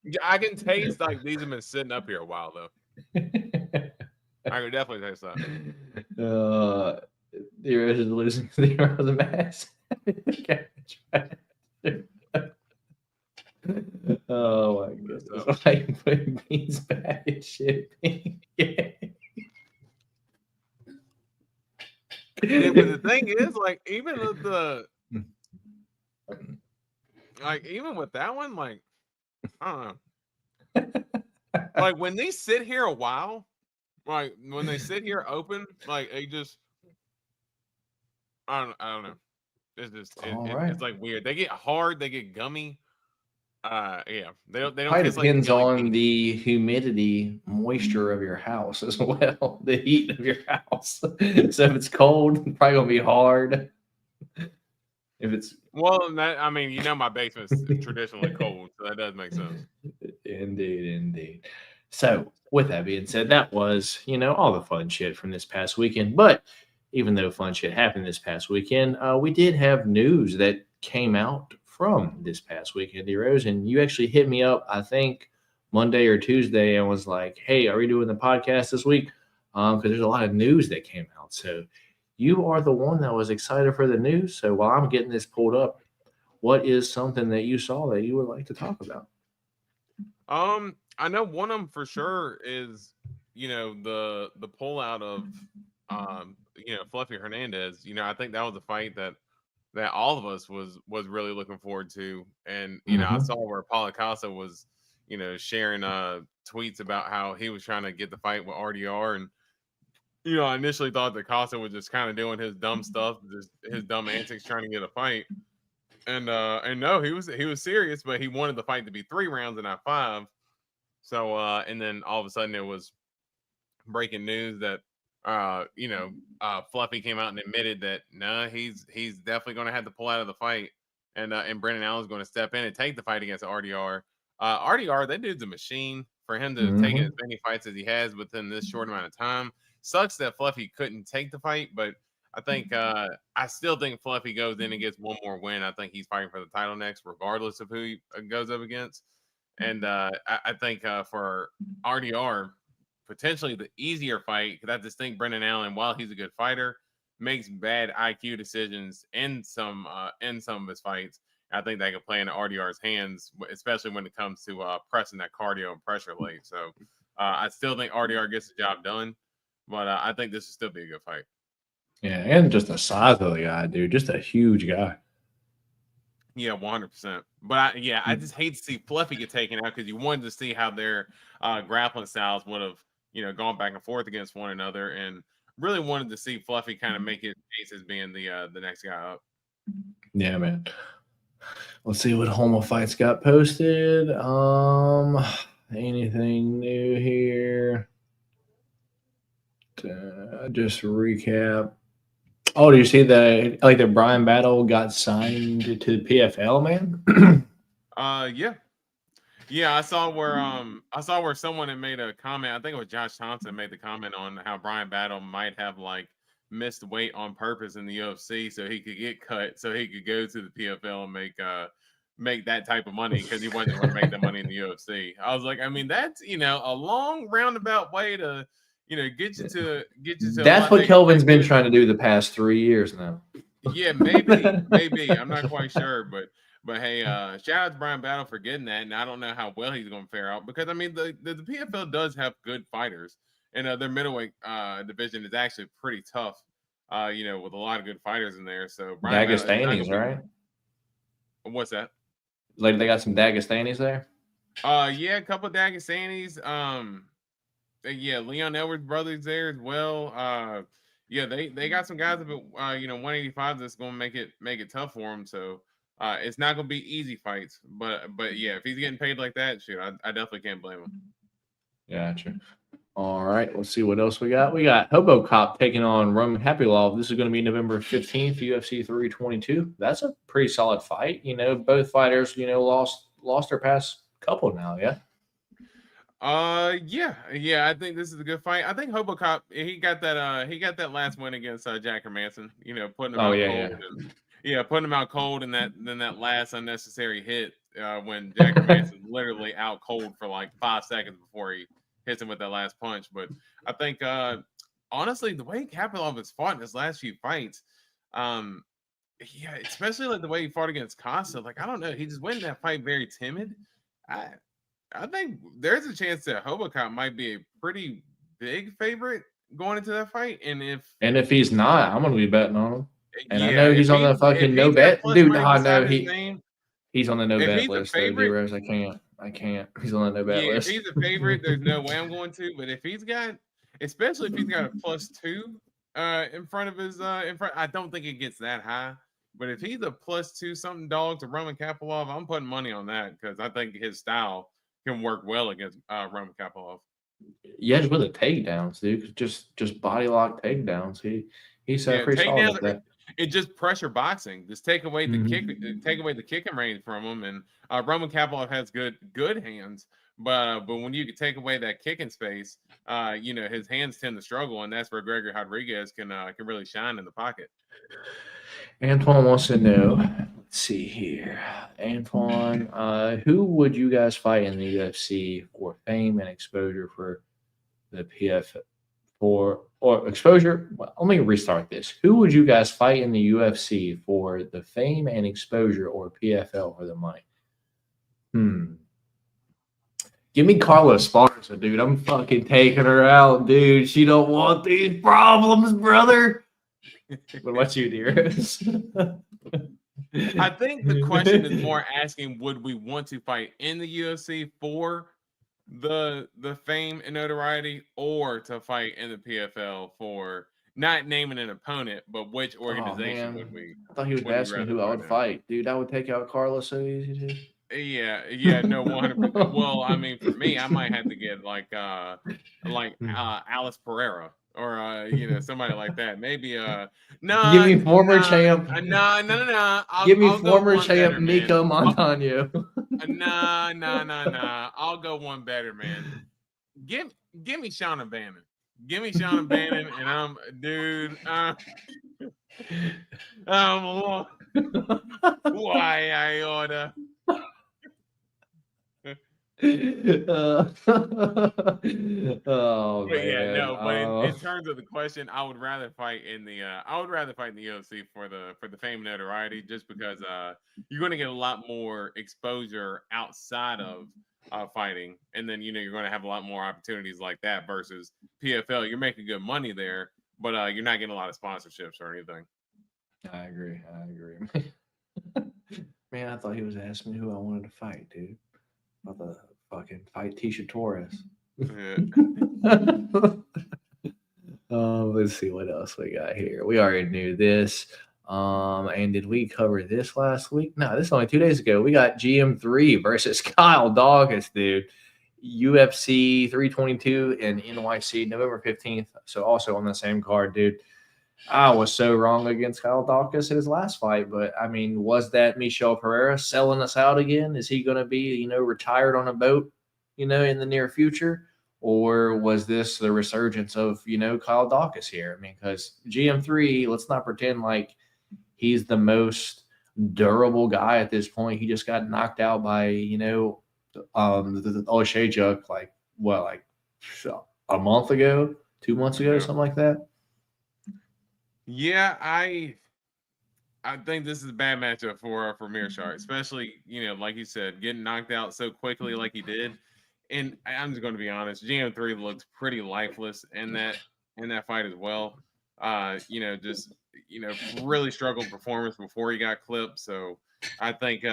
Yeah, I can taste like these have been sitting up here a while though. I can definitely taste that. D-Rose is losing D-Rose mass. Oh my goodness. Why you putting beans back and shit? Yeah, but the thing is, like, even with even with that one, like, I don't know. Like when they sit here a while, like when they sit here open, like they just, I don't know. It's just, it's like weird. They get hard, they get gummy. Yeah, they don't. Probably taste depends like on the humidity, moisture of your house as well, the heat of your house. So if it's cold, it's probably gonna be hard. If it's I mean, you know, my basement's traditionally cold, so that does make sense. indeed. So with that being said, that was all the fun shit from this past weekend. But even though fun shit happened this past weekend, we did have news that came out from this past weekend, D-Rose, and you actually hit me up, I think Monday or Tuesday, and was like, "Hey, are we doing the podcast this week?" Because there's a lot of news that came out. So you are the one that was excited for the news. So while I'm getting this pulled up, what is something that you saw that you would like to talk about? I know one of them for sure is, the pullout of, Fluffy Hernandez. I think that was a fight that all of us was really looking forward to. And I Mhm. saw where Paulo Costa was, sharing tweets about how he was trying to get the fight with RDR. And I initially thought that Costa was just kind of doing his dumb stuff, just his dumb antics, trying to get a fight. And no, he was serious, but he wanted the fight to be 3 rounds and not 5. So and then all of a sudden it was breaking news that Fluffy came out and admitted that he's definitely going to have to pull out of the fight, and Brendan Allen's going to step in and take the fight against RDR. RDR, that dude's a machine. For him to have taken as Mhm. many fights as he has within this short amount of time, sucks that Fluffy couldn't take the fight, but I think I still think Fluffy goes in and gets one more win. I think he's fighting for the title next, regardless of who he goes up against. And I think for RDR, potentially the easier fight, because I just think Brendan Allen, while he's a good fighter, makes bad IQ decisions in some of his fights. I think that can play into RDR's hands, especially when it comes to pressing that cardio and pressure late. So I still think RDR gets the job done, but I think this will still be a good fight. Yeah, and just the size of the guy, dude. Just a huge guy. Yeah, 100%. But I just hate to see Fluffy get taken out because you wanted to see how their grappling styles would have, gone back and forth against one another, and really wanted to see Fluffy kind of make his case as being the next guy up. Yeah, man. Let's see what Homo fights got posted. Anything new here? Just recap. Oh, do you see that Brian Battle got signed to the PFL, man? Yeah. Yeah, I saw where someone had made a comment. I think it was Josh Thompson made the comment on how Brian Battle might have like missed weight on purpose in the UFC so he could get cut, so he could go to the PFL and make that type of money because he wasn't going to make that money in the UFC. I was like, I mean, that's a long roundabout way to get you to a That's lot what bigger Kelvin's been paycheck. trying to do the past 3 years now. Yeah, maybe. I'm not quite sure, but hey, shout out to Brian Battle for getting that, and I don't know how well he's going to fare out because I mean the PFL does have good fighters, and their middleweight division is actually pretty tough, with a lot of good fighters in there. So Brian Battle, it's not going Dagestanis, to be. right? What's that? Like they got some Dagestanis there. Yeah, a couple of Dagestanis. Yeah, Leon Edwards brothers there as well. Yeah, they got some guys up at 185 that's going to make it tough for him. So it's not going to be easy fights, but yeah, if he's getting paid like that, shoot, I definitely can't blame him. Gotcha. All right, let's see what else we got. We got Hobo Cop taking on Roman Happylov. This is going to be November 15th, UFC 322. That's a pretty solid fight. Both fighters, lost their past couple now, yeah. Yeah. I think this is a good fight. I think Hobo Cop he got that last win against Jack Hermanson. Putting him Oh, out yeah, cold. yeah. And, yeah, putting him out cold, and that last unnecessary hit when Jack Hermanson literally out cold for like 5 seconds before he hits him with that last punch. But I think honestly, the way Kapilov has fought in his last few fights, yeah, especially like the way he fought against Costa, like I don't know, he just went in that fight very timid. I think there's a chance that Hobocop might be a pretty big favorite going into that fight. And if he's not, I'm going to be betting on him. And I yeah, know he's on the if fucking no he's got bet. plus Dude, money I know beside his name, he's on the no if bet he's a list, though, favorite, D-Rose. I can't. He's on the no bet yeah, if list. he's a favorite, there's no way I'm going to. But if he's got, especially if he's got a +2 in front of his I don't think it gets that high. But if he's a +2 something dog to Roman Kapilov, I'm putting money on that because I think his style can work well against Roman Kapilov. Yeah, just with the takedowns, dude. Just body lock takedowns. He's Yeah, pretty solid takedowns. with that. It just pressure boxing. Just take away the Mhm. kicking range from him. And Roman Kapilov has good hands, but when you can take away that kicking space, his hands tend to struggle, and that's where Gregory Rodriguez can really shine in the pocket. Antoine wants to know. Let's see here, Antoine. Who would you guys fight in the UFC for fame and exposure for the PF or exposure? Well, let me restart this. Who would you guys fight in the UFC for the fame and exposure or PFL for the money? Give me Carla Esparza, dude. I'm fucking taking her out, dude. She don't want these problems, brother. What about you, dear? I think the question is more asking, would we want to fight in the UFC for the fame and notoriety, or to fight in the PFL for not naming an opponent, but which Oh, organization man. would I thought he was would we asking me rather who I would in? fight. Dude, I would take out Carla so easy, dude. Yeah, no, 100%. Well, I mean, for me, I might have to get like Alice Pereira, or somebody like that. Maybe Give no, me former no, champ. no. Give me I'll go former one champ better, man. Nico Montano. No. I'll go one better, man. Give me Shauna Bannon. Give me Shauna Bannon, and I'm dude. Why I oughta. Oh But yeah, man. no. But in terms of the question, I would rather fight in the UFC for the fame and notoriety, just because you're going to get a lot more exposure outside of fighting, and then you're going to have a lot more opportunities like that versus PFL. You're making good money there, but you're not getting a lot of sponsorships or anything. I agree. Man, I thought he was asking me who I wanted to fight, dude. About to fucking fight Tisha Torres. Yeah. Let's see what else we got here. We already knew this. And did we cover this last week? No, this is only 2 days ago. We got GM3 versus Kyle Dawkins, dude. UFC 322 in NYC, November 15th. So also on the same card, dude. I was so wrong against Kyle Dawkins in his last fight, but I mean, was that Michel Pereira selling us out again? Is he going to be, retired on a boat, in the near future? Or was this the resurgence of, Kyle Dawkins here? I mean, because GM3, let's not pretend like he's the most durable guy at this point. He just got knocked out by, the Oshejuk, like a month ago, 2 months ago, Yeah. something like that. Yeah, I think this is a bad matchup for Mearshart, especially like you said, getting knocked out so quickly like he did. And I'm just going to be honest, GM3 looked pretty lifeless in that fight as well. Just really struggled performance before he got clipped. So I think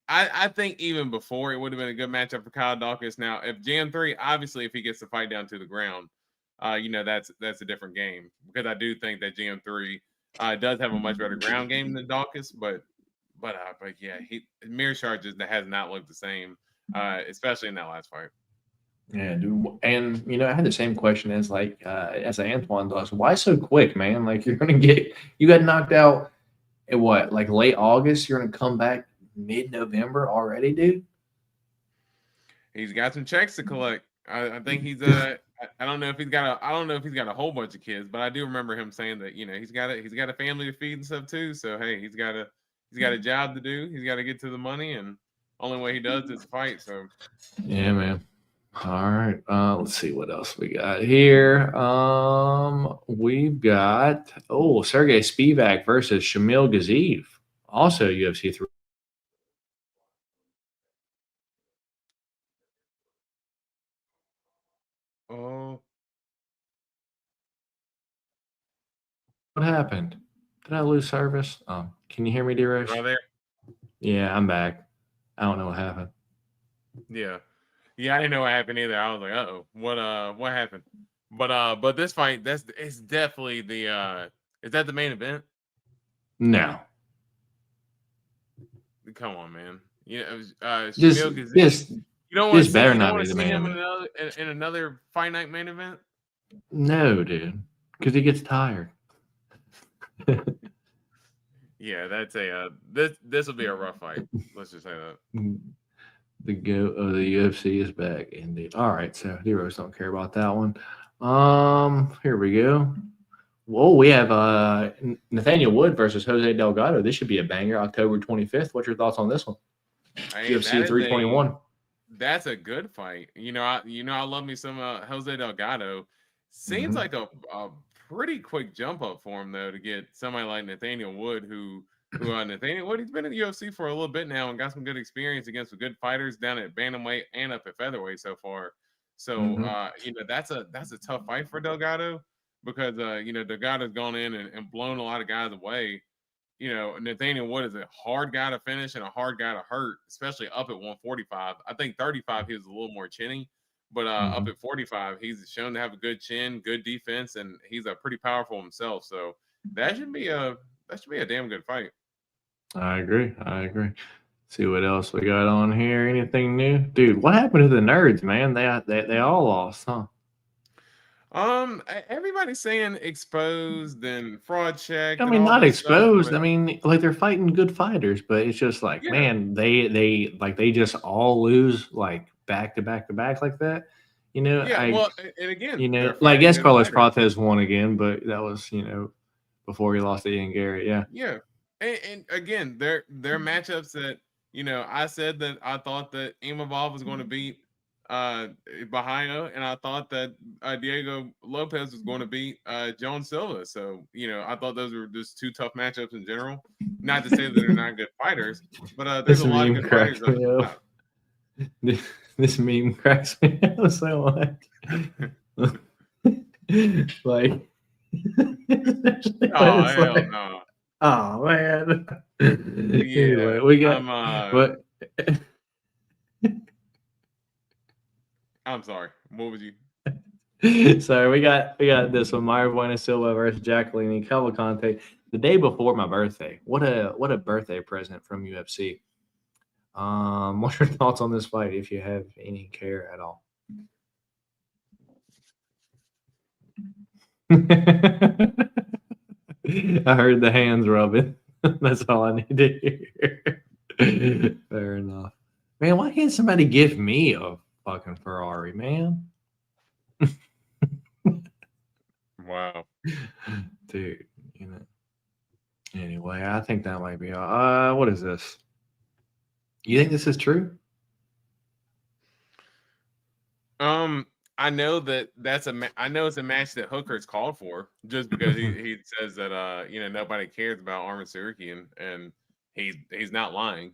I think even before it would have been a good matchup for Kyle Dawkins. Now, if GM3, obviously, if he gets the fight down to the ground, that's a different game, because I do think that GM3 does have a much better ground game than Dawkins, but yeah, Mearshart just has not looked the same, especially in that last fight. Yeah, dude. And I had the same question as Antoine does. Why so quick, man? Like you got knocked out in what, like late August? You're gonna come back mid-November already, dude? He's got some checks to collect. I think he's I don't know if he's got a whole bunch of kids, but I do remember him saying that he's got a family to feed and stuff too. So hey, he's got a job to do. He's got to get to the money, and only way he does is fight. So Yeah, man. All right. Let's see what else we got here. We've got Sergey Spivak versus Shamil Gaziev, also UFC 3. oh, What happened? Did I lose service? Can you hear me, Derosh? right there. Yeah, I'm back. I don't know what happened. Yeah, I didn't know what happened either. I was like, what happened? But this fight, it's definitely the is that the main event? No. Come on, man. This Shamil Gaziev. this You don't want this to see better you not don't want be to the see main him event. in another fight night main event. No, dude, because he gets tired. Yeah, that's this will be a rough fight. Let's just say that. The goat of the UFC is back, indeed. All right, so heroes don't care about that one. Here we go. Whoa, we have Nathaniel Wood versus Jose Delgado. This should be a banger. October 25th. What's your thoughts on this one? Hey, UFC 321. That's a good fight. I love me some Jose Delgado. Seems Mhm. like a pretty quick jump up for him though, to get somebody like Nathaniel Wood, who Nathaniel Wood, he's been in the UFC for a little bit now and got some good experience against some good fighters down at bantamweight and up at featherweight so far. So that's a tough fight for Delgado because Delgado's gone in and blown a lot of guys away. Nathaniel Wood is a hard guy to finish and a hard guy to hurt, especially up at 145. I think 35 he was a little more chinny, but up at 45 he's shown to have a good chin, good defense, and he's a pretty powerful himself. So that should be a damn good fight. I agree. See what else we got on here. Anything new, dude? What happened to the nerds, man? They all lost, huh? Everybody's saying exposed and fraud checked. I and mean, all not this stuff, exposed. but I mean, like they're fighting good fighters, but it's just like, Yeah. man, they just all lose like back to back like that. yeah. And again, they're like fighting yes, good Carlos fighters. Prates won again, but that was before he lost to Ian Garrett. Yeah. Yeah, and again, they're matchups that I said that I thought that Imavov was going to beat Bahia, and I thought that Diego Lopez was going to beat John Silva. So I thought those were just two tough matchups in general. Not to say that they're not good fighters, but there's This a lot of meme good cracks fighters. me up. This meme cracks me up so much. Like, Oh hell no! oh man. Yeah, Anyway, we got what? I'm sorry. What was you? Sorry, we got this one. Mayra Bueno Silva versus Jacqueline Cavalcante the day before my birthday. What a birthday present from UFC. What are your thoughts on this fight, if you have any care at all? I heard the hands rubbing. That's all I need to hear. Fair enough. Man, why can't somebody give me a fucking Ferrari, man? Wow. Dude, Anyway, I think that might be all. What is this? You think this is true? I know that's I know it's a match that Hooker's called for just because he says that nobody cares about Arman Tsarukyan, and he's not lying.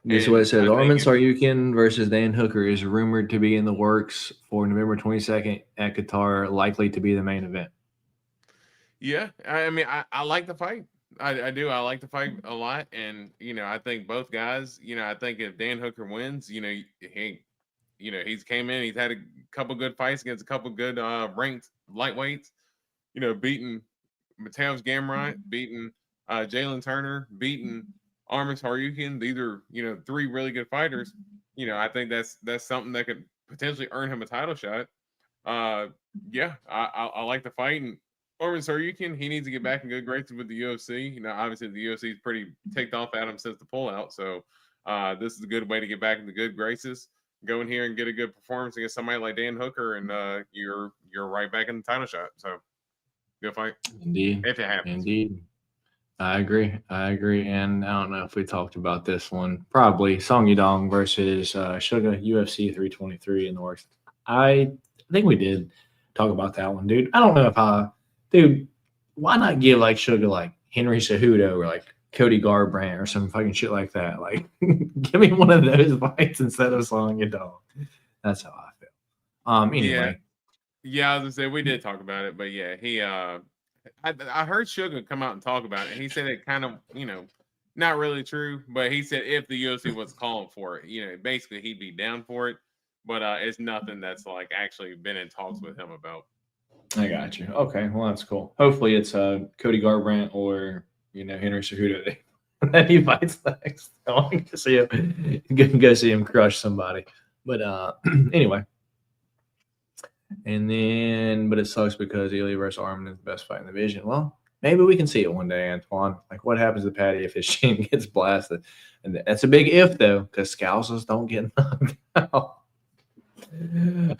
This is what it And says. I think Arman Tsarukyan versus Dan Hooker is rumored to be in the works for November 22nd at Qatar, likely to be the main event. Yeah, I mean, I like the fight. I do. I like the fight a lot, and I think both guys. I think if Dan Hooker wins, he's came in. He's had a couple good fights against a couple good ranked lightweights. Beating Mateusz Gamrot, beating Jalen Turner, beating Arman Tsarukyan. These are three really good fighters. I think that's something that could potentially earn him a title shot. Yeah, I like the fight. And Arman Tsarukyan, he needs to get back in good graces with the UFC. Obviously the UFC is pretty ticked off at him since the pullout. So this is a good way to get back into good graces. Go in here and get a good performance against somebody like Dan Hooker, and you're right back in the title shot. So good fight. Indeed. If it happens. Indeed. I agree. And I don't know if we talked about this one. Probably Song Yadong versus Suga, UFC 323 in the works. I think we did talk about that one, dude. I don't know if dude, why not give like Suga like Henry Cejudo or like Cody Garbrandt or some fucking shit like that? Like, give me one of those fights instead of Song Yadong. That's how I feel. Anyway. Yeah, I was gonna say we did talk about it, but yeah, he I heard Sugar come out and talk about it, and he said it kind of, not really true, but he said if the UFC was calling for it, basically he'd be down for it, but it's nothing that's like actually been in talks with him about. I got you. Okay, well that's cool. Hopefully it's Cody Garbrandt or Henry Cejudo that he fights next. I want to see him. Go see him crush somebody. But anyway. And then, but it sucks because Ely versus Arman is the best fight in the division. Well, maybe we can see it one day, Antoine. Like, what happens to Patty if his chin gets blasted? And that's a big if, though, because Scouses don't get knocked out.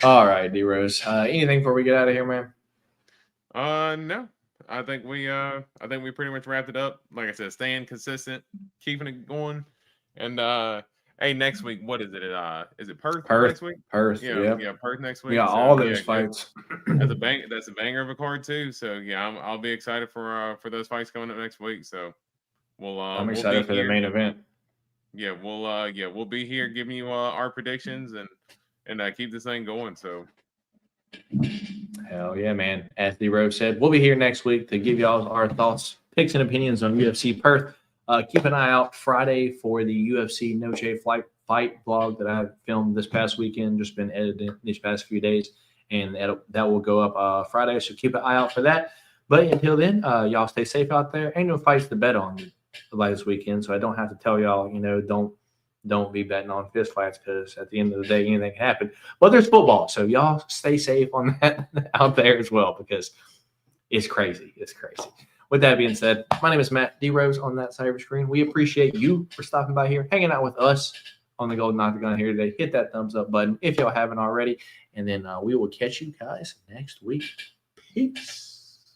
All right, D-Rose. Anything before we get out of here, man? No. I think we pretty much wrapped it up. Like I said, staying consistent, keeping it going, and hey, next week, what is it? Is it Perth next week? Perth, yeah, Perth next week. We got all those fights. That's a banger of a card too. So yeah, I'll be excited for those fights coming up next week. So I'm we'll excited be for the here. main event. Yeah, we'll be here giving you our predictions and keep this thing going. So Hell yeah, man. As D Rose said, we'll be here next week to give y'all our thoughts, picks, and opinions on UFC Perth. Keep an eye out Friday for the UFC Noche fight vlog that I filmed this past weekend. Just been editing these past few days, and that will go up Friday. So keep an eye out for that. But until then, y'all stay safe out there. Ain't no fights to bet on this weekend, so I don't have to tell y'all, don't be betting on fist fights because at the end of the day, anything can happen. But there's football, so y'all stay safe on that out there as well because it's crazy. It's crazy. With that being said, my name is Matt D Rose on that side of the screen. We appreciate you for stopping by here, hanging out with us on the Golden Octagon here today. Hit that thumbs up button if y'all haven't already, and then we will catch you guys next week. Peace.